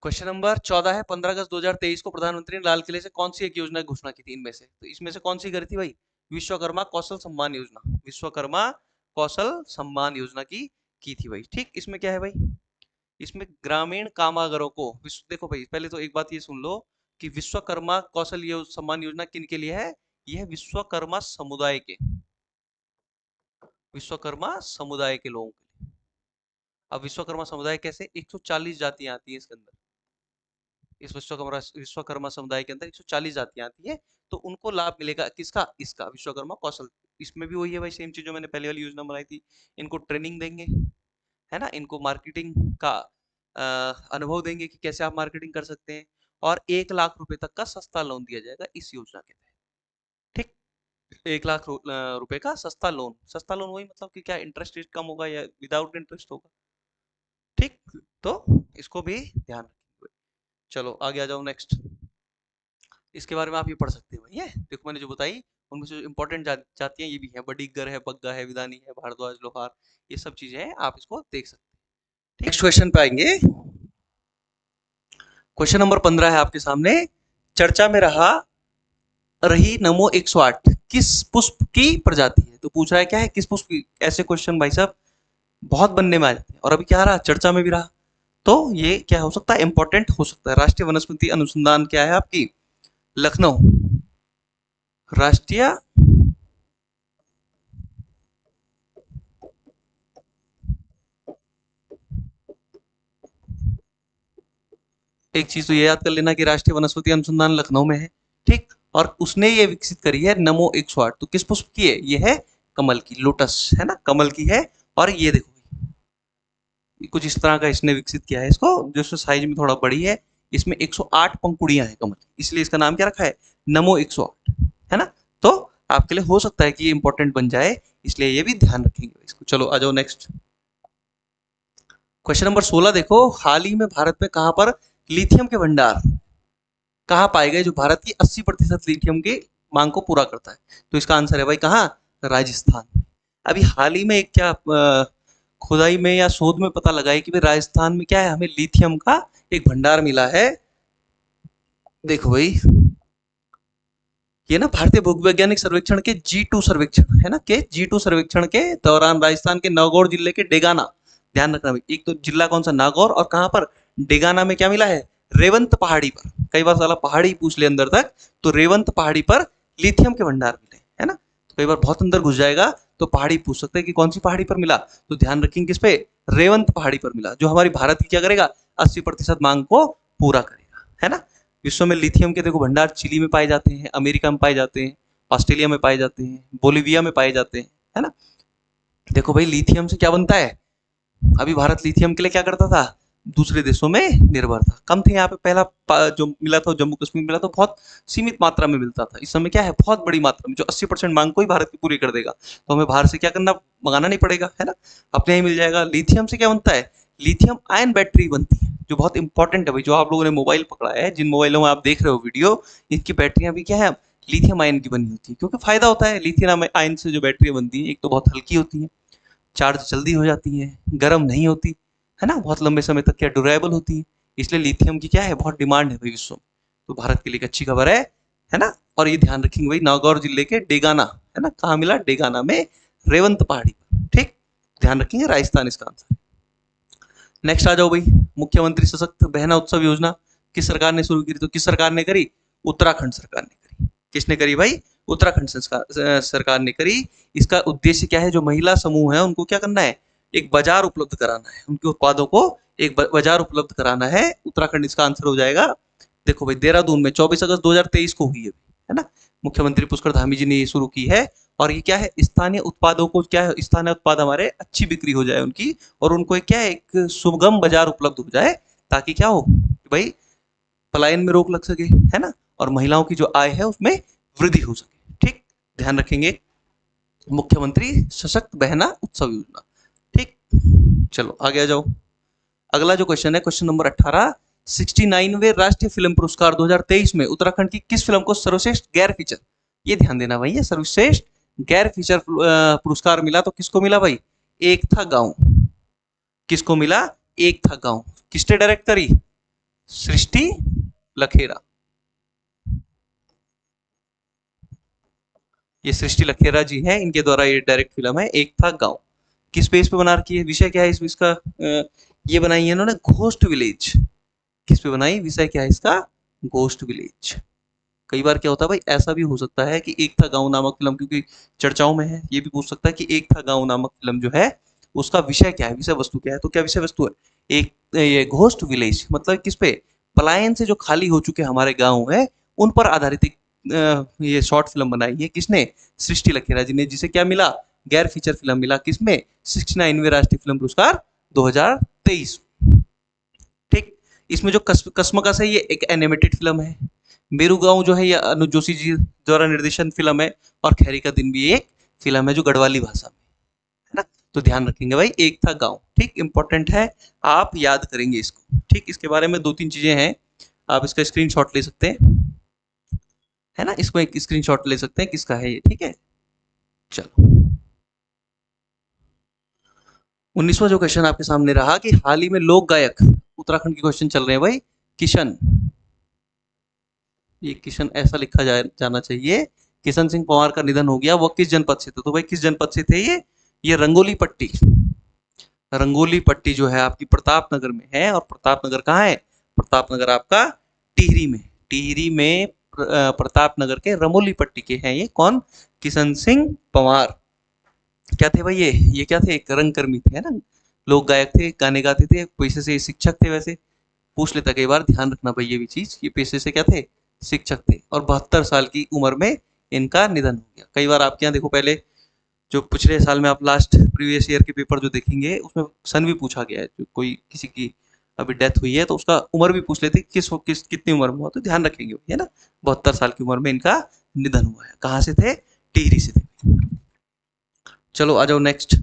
क्वेश्चन नंबर 14 है, 15 अगस्त 2023 को प्रधानमंत्री ने लाल किले से कौन सी एक योजना की घोषणा की थी इनमें से? तो इसमें से कौन सी करी थी भाई? विश्वकर्मा कौशल सम्मान योजना, विश्वकर्मा कौशल सम्मान योजना की थी भाई, ठीक। इसमें क्या है भाई? इसमें ग्रामीण कामगारों को विश्व, देखो भाई पहले तो एक बात ये सुन लो कि विश्वकर्मा कौशल सम्मान योजना किन के लिए है? यह विश्वकर्मा समुदाय के, विश्वकर्मा समुदाय के लोगों के लिए, अब विश्वकर्मा समुदाय कैसे, 140 जातियां आती है इसके अंदर, इस विश्वकर्मा समुदाय के अंदर 140 जातियां आती है, तो उनको लाभ मिलेगा किसका, इसका विश्वकर्मा कौशल। इसमें भी वही है भाई, सेम चीज जो मैंने पहले वाली योजना बनाई थी, इनको ट्रेनिंग देंगे, है ना, इनको मार्केटिंग का अनुभव देंगे कि कैसे आप मार्केटिंग कर सकते हैं, और 1 लाख रुपए तक का सस्ता लोन दिया जाएगा इस योजना के तहत। ठीक, 1 लाख रुपए का सस्ता लोन, सस्ता लोन वही मतलब कि क्या इंटरेस्ट रेट कम होगा या विदाउट इंटरेस्ट होगा। ठीक, तो इसको भी ध्यान रखिए। चलो आगे आ जाओ नेक्स्ट, इसके बारे में आप ये पढ़ सकते हो। ये देखो मैंने जो बताई उनमें से जो इंपॉर्टेंट जातियां ये भी हैं, बडीगर है, बग्गा है, विदानी है, भारद्वाज, लोहार, ये सब चीजें हैं, आप इसको देख सकते हैं। नेक्स्ट क्वेश्चन पे आएंगे। क्वेश्चन नंबर 15 है आपके सामने, चर्चा में रही नमो 108 किस पुष्प की प्रजाति है। तो पूछ रहा है क्या है, किस पुष्प की। ऐसे क्वेश्चन भाई साहब बहुत बनने में आ जाते हैं, और अभी क्या रहा, चर्चा में भी रहा, तो ये क्या हो सकता है, इंपॉर्टेंट हो सकता है। राष्ट्रीय वनस्पति अनुसंधान क्या है आपकी, लखनऊ, राष्ट्रीय, एक चीज तो ये याद कर लेना कि राष्ट्रीय वनस्पति अनुसंधान लखनऊ में है। ठीक, और उसने ये विकसित करी है नमो 108, तो किस पुष्प की है, ये है कमल की, लोटस है ना, कमल की है। और ये देखो कुछ इस तरह का इसने विकसित किया है इसको, जो साइज में थोड़ा बड़ी है, इसमें 108 पंखुड़ियां हैं कमल, इसलिए इसका नाम क्या रखा है, नमो 108, है ना। तो आपके लिए हो सकता है कि ये इंपॉर्टेंट बन जाए, इसलिए ये भी ध्यान रखेंगे इसको। चलो आ जाओ नेक्स्ट, क्वेश्चन नंबर 16 देखो, हाल ही में भारत में कहां पर लिथियम के भंडार कहाँ पाए गए जो भारत की 80% लिथियम की मांग को पूरा करता है। तो इसका आंसर है भाई कहाँ, राजस्थान। अभी हाल ही में एक क्या खुदाई में या शोध में पता लगा है कि भाई राजस्थान में क्या है, हमें लिथियम का एक भंडार मिला है। देखो भाई, ये ना भारतीय भूवैज्ञानिक सर्वेक्षण के G2 सर्वेक्षण है ना, के G2 सर्वेक्षण के दौरान राजस्थान के नागौर जिले के डेगाना, ध्यान रखना भाई, एक तो जिला कौन सा, नागौर, और कहां पर, डेगाना में क्या मिला है, रेवंत पहाड़ी पर, कई बार साला पहाड़ी पूछ ले अंदर तक, तो रेवंत पहाड़ी पर लिथियम के भंडार मिले, है ना। तो कई बार बहुत अंदर घुस जाएगा तो पहाड़ी पूछ सकते हैं कि कौन सी पहाड़ी पर मिला, तो ध्यान रखेंगे किस पे, रेवंत पहाड़ी पर मिला, जो हमारी भारत की क्या करेगा, 80% मांग को पूरा करेगा, है ना। विश्व में लिथियम के देखो भंडार चिली में पाए जाते हैं, अमेरिका में पाए जाते हैं, ऑस्ट्रेलिया में पाए जाते हैं, बोलिविया में पाए जाते हैं, है ना। देखो भाई लिथियम से क्या बनता है, अभी भारत लिथियम के लिए क्या करता था, दूसरे देशों में निर्भर था, कम थे यहाँ पे, पहला जो मिला था जम्मू कश्मीर मिला था, बहुत सीमित मात्रा में मिलता था, इस समय क्या है, बहुत बड़ी मात्रा में, जो 80% मांग को ही भारत की पूरी कर देगा, तो हमें बाहर से क्या करना, मंगाना नहीं पड़ेगा, है ना, अपने ही मिल जाएगा। लिथियम से क्या बनता है, लिथियम आयन बैटरी बनती है, जो बहुत इंपॉर्टेंट है भाई, जो आप लोगों ने मोबाइल पकड़ा है, जिन मोबाइलों में आप देख रहे हो वीडियो, इनकी बैटरियां भी क्या है, लिथियम आयन की बनी होती है, क्योंकि फायदा होता है लिथियम आयन से जो बैटरी बनती है, एक तो बहुत हल्की होती है, चार्ज जल्दी हो जाती है, गर्म नहीं होती, है ना, बहुत लंबे समय तक क्या ड्यूरेबल होती है, इसलिए लिथियम की क्या है, बहुत डिमांड है भाई विश्व में, तो भारत के लिए एक अच्छी खबर है ना। और ये ध्यान रखेंगे भाई, नागौर जिले के डेगाना, है ना, कहाँ मिला, डेगाना में, रेवंत पहाड़ी पर। ठीक, ध्यान रखेंगे, राजस्थान इसका आंसर। नेक्स्ट आ जाओ भाई, मुख्यमंत्री सशक्त बहना उत्सव योजना किस सरकार ने शुरू की, तो किस सरकार ने करी, उत्तराखंड सरकार ने करी। किसने करी भाई, उत्तराखंड सरकार ने करी। इसका उद्देश्य क्या है, जो महिला समूह है उनको क्या करना है, एक बाजार उपलब्ध कराना है, उनके उत्पादों को एक बाजार उपलब्ध कराना है, उत्तराखंड इसका आंसर हो जाएगा। देखो भाई देहरादून में 24 अगस्त 2023 को हुई है ना, मुख्यमंत्री पुष्कर धामी जी ने ये शुरू की है, और ये क्या है, स्थानीय उत्पादों को क्या है, स्थानीय उत्पाद हमारे अच्छी बिक्री हो जाए उनकी, और उनको एक क्या है, एक सुगम बाजार उपलब्ध हो जाए, ताकि क्या हो भाई, पलायन में रोक लग सके, है ना, और महिलाओं की जो आय है उसमें वृद्धि हो सके। ठीक, ध्यान रखेंगे, मुख्यमंत्री सशक्त बहना उत्सव योजना। ठीक, चलो आगे आ जाओ, अगला जो क्वेश्चन है क्वेश्चन नंबर 18, 69वें राष्ट्रीय फिल्म पुरस्कार 2023 में उत्तराखंड की किस फिल्म को सर्वश्रेष्ठ गैर फीचर, ये ध्यान देना भाई, ये सर्वश्रेष्ठ गैर फीचर पुरस्कार मिला, तो किसको मिला भाई, एक था गांव, किसको मिला, एक था गांव, किसने डायरेक्ट करी, सृष्टि लखेरा, ये सृष्टि लखेरा जी हैं, इनके द्वारा ये डायरेक्ट फिल्म है, एक था गांव। किस बेस पे बना रखी है, विषय क्या है इसका, ये बनाई है इन्होंने घोस्ट विलेज। किस पे बनाई, विषय क्या है इसका, घोस्ट विलेज। कई बार क्या होता है भाई, ऐसा भी हो सकता है कि एक था गांव नामक फिल्म, क्योंकि चर्चाओं में है, ये भी पूछ सकता है कि एक था गांव नामक फिल्म जो है उसका विषय क्या है, विषय वस्तु क्या है, तो क्या विषय वस्तु है, एक ये घोस्ट विलेज, मतलब किस पे, पलायन से जो खाली हो चुके हमारे गांव है उन पर आधारित एक ये शॉर्ट फिल्म बनाई है। किसने, सृष्टि लखेरा जी ने, जिसे क्या मिला, गैर फीचर फिल्म मिला, किसमें, 69वें राष्ट्रीय फिल्म पुरस्कार 2023। ठीक। इसमें जो कसमकस है ये एक एनिमेटेड फिल्म है। मेरू गांव जो है ये अनुज जोशी जी द्वारा निर्देशन फिल्म है। और खैरी का दिन भी एक फिल्म है जो गढ़वाली भाषा में है ना। तो ध्यान रखेंगे भाई, एक था गांव, ठीक, इंपॉर्टेंट है, आप याद करेंगे इसको। ठीक, इसके बारे में दो तीन चीजें हैं, आप इसका स्क्रीनशॉट ले सकते हैं, है ना, इसको एक स्क्रीनशॉट ले सकते हैं किसका है ये, ठीक है। चलो, 19वां जो क्वेश्चन आपके सामने रहा कि हाल ही में लोक गायक, उत्तराखंड के क्वेश्चन चल रहे हैं भाई, किशन, ये किशन ऐसा लिखा जाना चाहिए, किशन सिंह पंवार का निधन हो गया, वो किस जनपद से थे, तो भाई किस जनपद से थे ये रंगोली पट्टी, रंगोली पट्टी जो है आपकी प्रतापनगर में है। और प्रतापनगर कहाँ है, प्रतापनगर आपका टिहरी में, टिहरी में प्रतापनगर के रमोली पट्टी के हैं ये कौन, किशन सिंह पंवार। क्या थे भाई ये क्या थे, एक रंगकर्मी थे, है ना, लोक गायक थे, गाने गाते थे, पेशे से शिक्षक थे, वैसे पूछ लेता कई बार, ध्यान रखना भाई ये भी चीज, ये पेशे से क्या थे, शिक्षक थे। और 72 साल की उम्र में इनका निधन हो गया। कई बार आपके यहाँ देखो, पहले जो पिछले साल में आप लास्ट प्रीवियस ईयर के पेपर जो देखेंगे उसमें सन भी पूछा गया है, जो कोई किसी की अभी डेथ हुई है तो उसका उम्र भी पूछ लेते किस कितनी उम्र में हुआ, तो ध्यान रखेंगे, है ना, 72 साल की उम्र में इनका निधन हुआ है। कहाँ से थे, टिहरी से थे। चलो आ जाओ नेक्स्ट,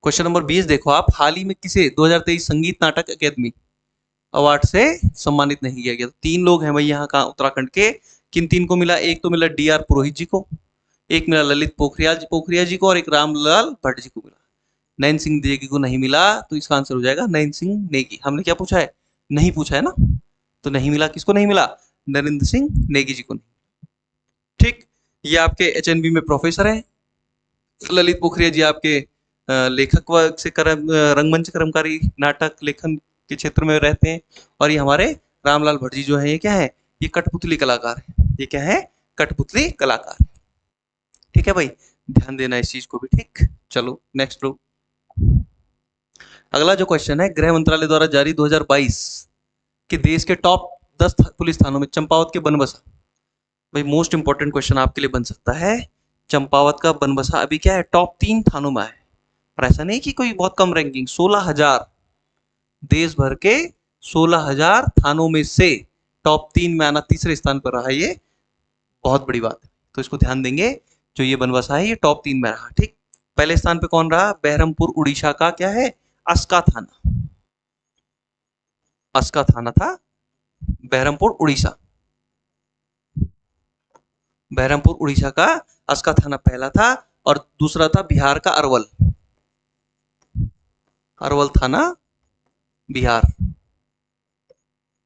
क्वेश्चन नंबर 20 देखो आप, हाल ही में किसे 2023 संगीत नाटक अकेदमी अवार्ड से सम्मानित नहीं किया गया। तीन लोग हैं भाई यहाँ का उत्तराखंड के, किन तीन को मिला, एक तो मिला डी आर पुरोहित जी को, एक मिला ललित पोखरिया जी को, और एक रामलाल भट्ट जी को मिला। नयन सिंह नेगी को नहीं मिला, तो इसका आंसर हो जाएगा नयन सिंह नेगी। हमने क्या पूछा है, नहीं पूछा है ना, तो नहीं मिला, किसको नहीं मिला, नरेंद्र सिंह नेगी जी को नहीं। ठीक, ये आपके एचएनबी में प्रोफेसर है। ललित पोखरिया जी आपके लेखक वर्ग से रंगमंच कर्मकारी नाटक लेखन के क्षेत्र में रहते हैं। और ये हमारे रामलाल भट्ट जी जो है ये क्या है, ये कठपुतली कलाकार है, ये क्या है, कठपुतली कलाकार है। ठीक है भाई, ध्यान देना इस चीज को भी। ठीक, चलो नेक्स्ट लो। अगला जो क्वेश्चन है, गृह मंत्रालय द्वारा जारी 2022 के देश के टॉप 10 पुलिस थानों में चंपावत के बनबसा, भाई मोस्ट इंपॉर्टेंट क्वेश्चन आपके लिए बन सकता है। चंपावत का बनबसा अभी क्या है, टॉप 3 थानों में है। और ऐसा नहीं कि कोई बहुत कम रैंकिंग, 16,000 देश भर के 16,000 थानों में से टॉप 3 में आना, तीसरे स्थान पर रहा, ये बहुत बड़ी बात है, तो इसको ध्यान देंगे। जो ये बनबसा है ये टॉप 3 में रहा। ठीक, पहले स्थान पे कौन रहा, बहरमपुर उड़ीसा का क्या है, अस्का थाना, अस्का थाना था बहरमपुर उड़ीसा, बहरमपुर उड़ीसा का अस्का थाना पहला था। और दूसरा था बिहार का अरवल, अरवल थाना बिहार,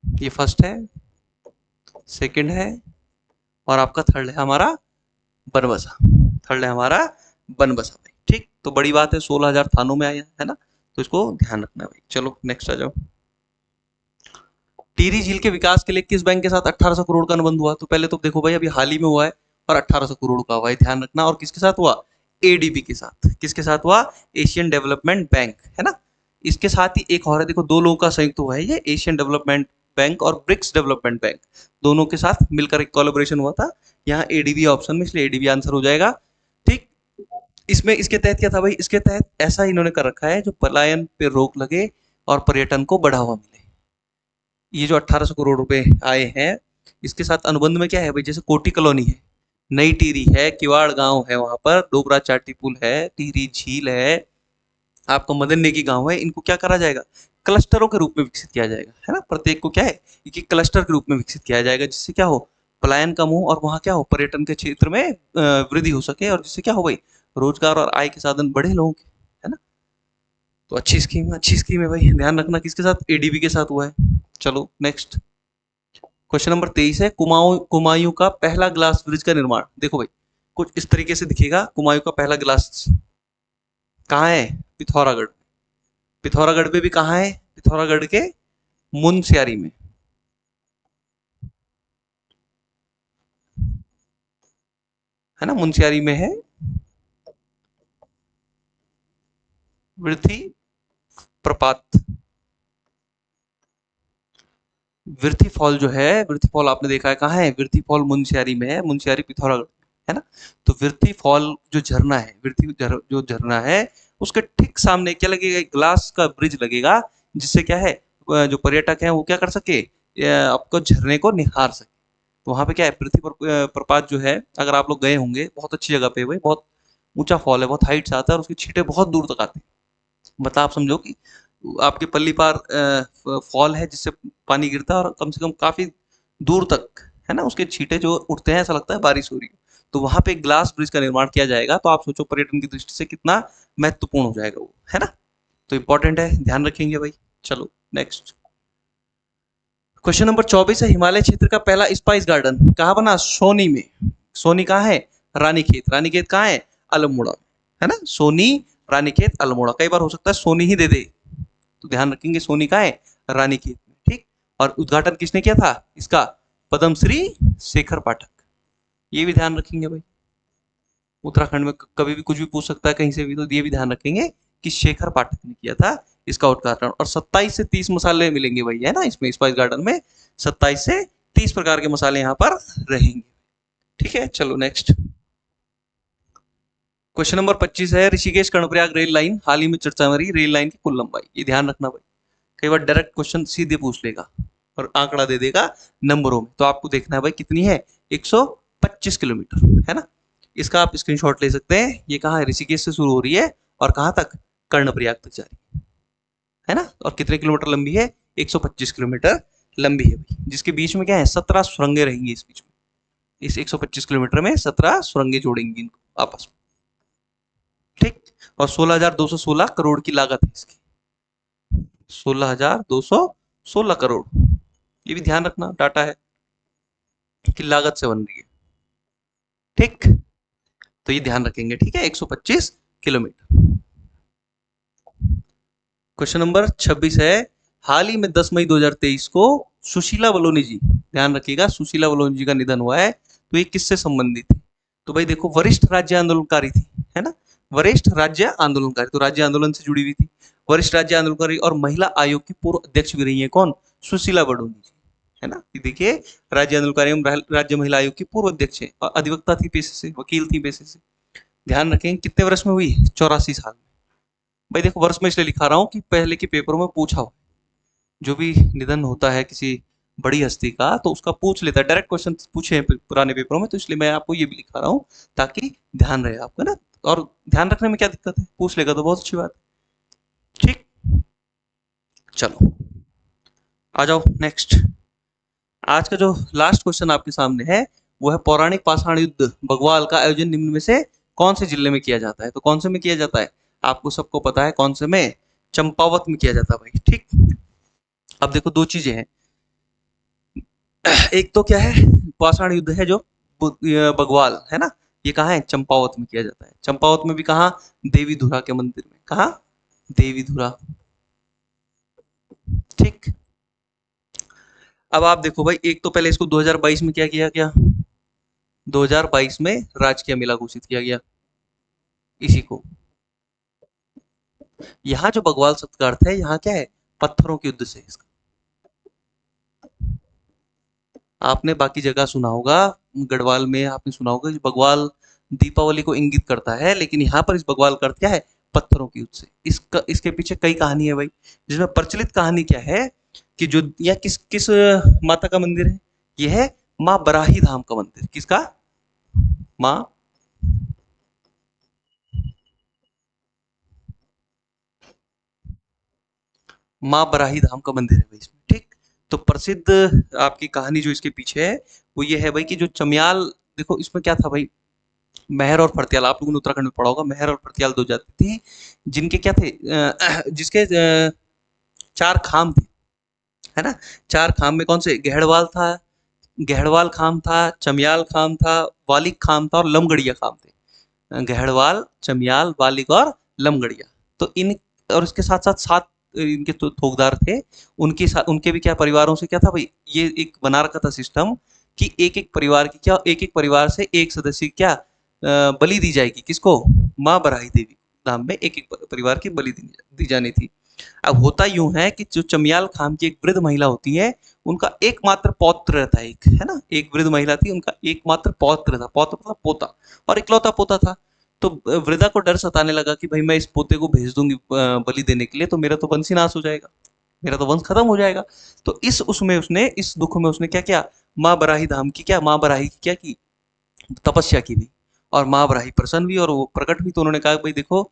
ये फर्स्ट है, सेकंड है, और आपका थर्ड है हमारा बनबसा, थर्ड है हमारा बनबसा भाई। ठीक, तो बड़ी बात है, 16,000 थानों में आया है ना, तो इसको ध्यान रखना भाई। चलो नेक्स्ट आ जाओ। टिहरी झील के विकास के लिए किस बैंक के साथ 1800 करोड़ का अनुबंध हुआ, तो पहले तो देखो भाई अभी हाल ही में हुआ है और 1800 करोड़ का हुआ है, ध्यान रखना। और किसके साथ हुआ, एडीबी के साथ, किसके साथ हुआ, एशियन डेवलपमेंट बैंक, है ना। इसके साथ ही एक और है, देखो दो लोगों का संयुक्त हुआ है ये, एशियन डेवलपमेंट बैंक और ब्रिक्स डेवलपमेंट बैंक, दोनों के साथ मिलकर एक कोलैबोरेशन हुआ था। यहाँ एडीबी ऑप्शन में, इसलिए एडीबी आंसर हो जाएगा। ठीक, इसमें इसके तहत क्या था भाई, इसके तहत ऐसा इन्होंने कर रखा है जो पलायन पे रोक लगे और पर्यटन को बढ़ावा मिले। ये जो 1800 करोड़ रुपए आए हैं, इसके साथ अनुबंध में क्या है भाई, जैसे कोटी कॉलोनी है, नई टिहरी है, किवाड़ गांव है, वहां पर डोबरा चाटी पुल है, टिहरी झील है, आपका मदन नेगी गांव है, इनको क्या करा जाएगा, क्लस्टरों के रूप में विकसित किया जाएगा, है ना। प्रत्येक को क्या है, एक क्लस्टर के रूप में विकसित किया जाएगा, जिससे क्या हो, पलायन कम हो और वहाँ क्या हो, पर्यटन के क्षेत्र में वृद्धि हो सके, और जिससे क्या हो भाई, रोजगार और आय के साधन बढ़े लोगों के, है ना। तो अच्छी स्कीम है, अच्छी स्कीम है भाई, ध्यान रखना किसके साथ, एडीबी के साथ हुआ है। चलो नेक्स्ट, क्वेश्चन नंबर 23 है, कुमायूं का पहला ग्लास ब्रिज का निर्माण, देखो भाई कुछ इस तरीके से दिखेगा, कुमायूं का पहला ग्लास कहाँ है, पिथौरागढ़, पिथौरागढ़ पे भी कहाँ है, पिथौरागढ़ के मुनस्यारी में, है ना, मुनस्यारी में है। वृथी प्रपात। वृथी फॉल जो है, वृथी फॉल आपने देखा है कहाँ है? वृथी फॉल मुंशियारी में है, मुंशियारी पिथौरागढ़, है ना? तो वृथी फॉल जो झरना है, जो झरना है, उसके ठीक सामने क्या लगेगा? एक ग्लास का ब्रिज लगेगा, जिससे क्या है, जो पर्यटक हैं वो क्या कर सके, आपको झरने को निहार सके। तो वहाँ पे क्या है, पृथ्वी प्रपात जो है, अगर आप लोग गए होंगे, बहुत अच्छी जगह पे, भाई बहुत ऊंचा फॉल है, बहुत हाइट से आता है और उसकी छींटे बहुत दूर तक आती है। मतलब आप समझो कि आपके पल्ली पार फॉल है, जिससे पानी गिरता है और कम से कम काफी दूर तक, है ना, उसके छींटे जो उठते हैं, ऐसा लगता है बारिश हो रही है। तो वहां पे एक ग्लास ब्रिज का निर्माण किया जाएगा, तो आप सोचो पर्यटन की दृष्टि से कितना महत्वपूर्ण हो जाएगा वो, है ना? तो इंपॉर्टेंट है, ध्यान रखेंगे भाई। चलो नेक्स्ट क्वेश्चन नंबर 24 है, हिमालय क्षेत्र का पहला स्पाइस गार्डन कहाँ बना? सोनी में। सोनी कहाँ है? रानीखेत। रानीखेत कहाँ है? अल्मोड़ा, है ना? सोनी, रानीखेत, अल्मोड़ा। कई बार हो सकता है सोनी ही दे दे, तो ध्यान रखेंगे सोनी कहाँ है? रानीखेत में, ठीक। और उद्घाटन किसने किया था इसका? पद्मश्री शेखर पाठक। ये भी ध्यान रखेंगे भाई। उत्तराखंड में कभी भी कुछ भी पूछ सकता है कहीं से भी, तो ये भी ध्यान रखेंगे कि शेखर पाठक ने किया था इसका उद्घाटन। और 27 से 30 मसाले मिलेंगे भाई, है ना, इसमें स्पाइस गार्डन में 27 से 30 प्रकार के मसाले यहाँ पर रहेंगे। ठीक है, चलो नेक्स्ट क्वेश्चन नंबर 25 है, ऋषिकेश कर्णप्रयाग रेल लाइन हाल ही में चर्चा में रही रेल लाइन की कुल लंबाई। ये ध्यान रखना भाई, कई बार डायरेक्ट क्वेश्चन सीधे पूछ लेगा और आंकड़ा दे देगा नंबरों में, तो आपको देखना है भाई कितनी है? 125 किलोमीटर, है ना? इसका आप स्क्रीनशॉट ले सकते हैं। ये कहाँ है? ऋषिकेश से शुरू हो रही है और कहाँ तक? कर्णप्रयाग तक जा रही है ना? और कितने किलोमीटर लंबी है? 125 किलोमीटर लंबी है भाई, जिसके बीच में क्या है? 17 सुरंगें रहेंगी इस बीच में। इस 125 किलोमीटर में 17 सुरंगें जोड़ेंगी इनको आपस में, ठीक। और 16,216 करोड़ की लागत है इसकी। 16,216 करोड़, ये भी ध्यान रखना, डाटा है कि लागत से बन रही है, ठीक। तो ये ध्यान रखेंगे, ठीक है, 125 किलोमीटर। क्वेश्चन नंबर 26 है, हाल ही में 10 मई 2023 को सुशीला बलोनी जी, ध्यान रखिएगा, सुशीला बलोनी जी का निधन हुआ है। तो ये किससे संबंधित है? तो भाई देखो, वरिष्ठ राज्य आंदोलनकारी थी, है ना? वरिष्ठ राज्य आंदोलनकारी, तो राज्य आंदोलन से जुड़ी हुई थी। वरिष्ठ राज्य आंदोलनकारी और महिला आयोग की पूर्व अध्यक्ष भी रही है, कौन? सुशीला बलोनी जी, है ना? ये देखिए, राज्य आंदोलनकारी एवं राज्य महिला आयोग की पूर्व अध्यक्ष है और अधिवक्ता थी पेशे से, वकील थी पेशे से। ध्यान रखें कितने वर्ष में हुई? 84 साल में। भाई देखो, वर्ष में इसलिए लिखा रहा हूँ कि पहले के पेपरों में पूछा हो, जो भी निधन होता है किसी बड़ी हस्ती का, तो उसका पूछ लेता है, डायरेक्ट क्वेश्चन पूछे हैं पुराने पेपरों में, तो इसलिए मैं आपको ये भी लिखा रहा हूँ ताकि ध्यान रहे आपको ना। और ध्यान रखने में क्या दिक्कत है? पूछ लेगा तो बहुत अच्छी बात है, ठीक। चलो आ जाओ नेक्स्ट। आज का जो लास्ट क्वेश्चन आपके सामने है, वो है, पौराणिक पाषाण युद्ध बगवाल का आयोजन निम्न में से कौन से जिले में किया जाता है? तो कौन से में किया जाता है? आपको सबको पता है कौन से में? चंपावत में किया जाता है भाई, ठीक। अब देखो, दो चीजें हैं, एक तो क्या है, पाषाण युद्ध है जो बगवाल, है ना, ये कहाँ है? चंपावत में किया जाता है। चंपावत में भी कहाँ? देवी धुरा के मंदिर में। कहाँ? देवी धुरा, ठीक। अब आप देखो भाई, एक तो पहले इसको 2022 में क्या किया गया? 2022 में राजकीय मेला घोषित किया गया इसी को। यहाँ जो बगवाल शब्द का अर्थ है, यहाँ क्या है? पत्थरों के युद्ध से इसका। आपने बाकी जगह सुना होगा, गढ़वाल में आपने सुना होगा कि बगवाल दीपावली को इंगित करता है, लेकिन यहाँ पर इस बगवाल का अर्थ क्या है? पत्थरों की युद्ध से। इसका, इसके पीछे कई कहानी है भाई, जिसमें प्रचलित कहानी क्या है कि जो, या किस किस माता का मंदिर है? ये है माँ बराही धाम का मंदिर। किसका? माँ, माँ बराही धाम का मंदिर है भाई इसमें, ठीक। तो प्रसिद्ध आपकी कहानी जो इसके पीछे है, वो ये है भाई कि जो चमियाल, देखो इसमें क्या था भाई, महर और फर्त्याल, आप लोगों ने उत्तराखंड में पढ़ा होगा, महर और फर्त्याल दो जाति थी, जिनके क्या थे, जिसके चार खाम थे, है ना? चार खाम में कौन से? गहड़वाल था, गहड़वाल खाम था, चमियाल खाम था, वालिक खाम था और लमगड़िया खाम थे। गहड़वाल, चमियाल, वालिक और लमगड़िया। तो इन, और इसके साथ साथ सात इनके तो थोकदार थे, उनके साथ उनके भी क्या परिवारों से क्या था भाई, ये एक बना रखा था सिस्टम कि एक एक परिवार की क्या, एक एक परिवार से एक सदस्य की क्या बलि दी जाएगी, किसको? माँ बराही देवी, नाम में एक एक परिवार की बलि दी जानी थी। अब होता यूं है कि जो चमियाल खाम की एक वृद्ध महिला होती है, उनका एकमात्र पौत्र रहता है, एक है ना, एक वृद्ध महिला थी, उनका एकमात्र पौत्र था, पौत्र मतलब पोता, और इकलौता पोता था। तो वृद्धा को डर सताने लगा कि भाई मैं इस पोते को भेज दूंगी बलि देने के लिए, तो मेरा तो वंश ही नाश हो जाएगा, मेरा तो वंश खत्म हो जाएगा। तो इस उसमें उसने, इस दुख में उसने क्या किया, माँ बराही धाम की, क्या माँ बराही की क्या की, तपस्या की भी। और माँ बराही प्रसन्न हुई और वो प्रकट हुई, तो उन्होंने कहा भाई देखो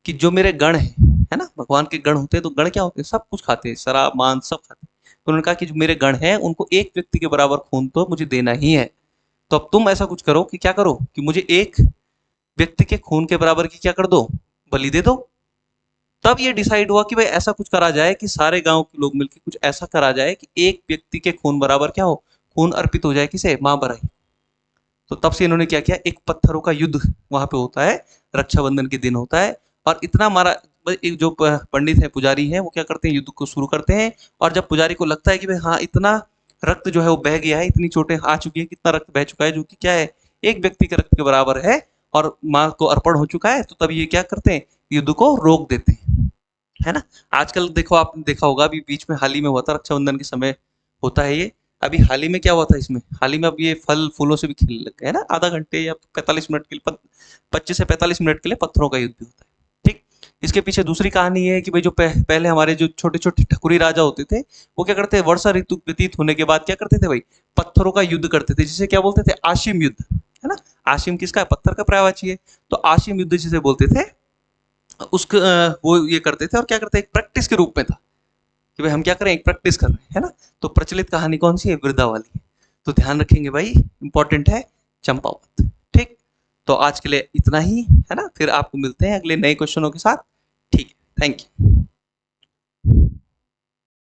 कि जो मेरे गण है ना, भगवान के गण होते हैं, तो गण क्या होते हैं, सब कुछ खाते हैं, शराब मांस सब खाते हैं। तो उन्होंने कहा कि जो मेरे गण हैं उनको एक व्यक्ति के बराबर खून तो मुझे देना ही है। तो अब तुम ऐसा कुछ करो कि क्या करो कि मुझे एक व्यक्ति के खून के बराबर की क्या कर दो, बलि दे दो। तब ये डिसाइड हुआ कि भाई ऐसा कुछ करा जाए कि सारे गांव के लोग मिलकर कुछ ऐसा करा जाए कि एक व्यक्ति के खून बराबर क्या हो, खून अर्पित हो जाए, किसे, माँ बराही। तो तब से इन्होंने क्या किया, एक पत्थरों का युद्ध वहां पे होता है, रक्षाबंधन के दिन होता है। और इतना मारा, एक जो पंडित है, पुजारी है, वो क्या करते हैं, युद्ध को शुरू करते हैं। और जब पुजारी को लगता है कि भाई हाँ इतना रक्त जो है वो बह गया है, इतनी चोटें आ चुकी है, कितना रक्त बह चुका है, जो कि क्या है, एक व्यक्ति के रक्त के बराबर है, और माँ को अर्पण हो चुका है, तो तब ये क्या करते हैं, युद्ध को रोक देते हैं, है ना। आजकल देखो, आपने देखा होगा, अभी बीच में हाल ही में हुआ था, रक्षाबंधन के समय होता है ये। अभी हाल ही में क्या हुआ था इसमें, हाल ही में अब ये फल फूलों से भी खेलने लग गए, है ना, आधा घंटे या 45 मिनट के लिए, 25 से 45 मिनट के लिए पत्थरों का युद्ध भी होता है। ठीक। इसके पीछे दूसरी कहानी ये है कि भाई जो पहले हमारे जो छोटे छोटे ठकुरी राजा होते थे, वो क्या करते थे, वर्षा ऋतु व्यतीत होने के बाद क्या करते थे भाई, पत्थरों का युद्ध करते थे, जिसे क्या बोलते थे, आशिम युद्ध, है ना। आशिम किसका है, पत्थर का पर्यायवाची है। तो आशिम युद्ध जिसे बोलते थे, उसका वो ये करते थे, और क्या करते, एक प्रैक्टिस के रूप में था कि भाई हम क्या करें, एक प्रैक्टिस कर रहे हैं, है ना। तो प्रचलित कहानी कौन सी है, वृद्धा वाली। तो ध्यान रखेंगे भाई, इंपॉर्टेंट है, चंपावत। ठीक। तो आज के लिए इतना ही, है ना, फिर आपको मिलते हैं अगले नए क्वेश्चनों के साथ। ठीक है, थैंक यू।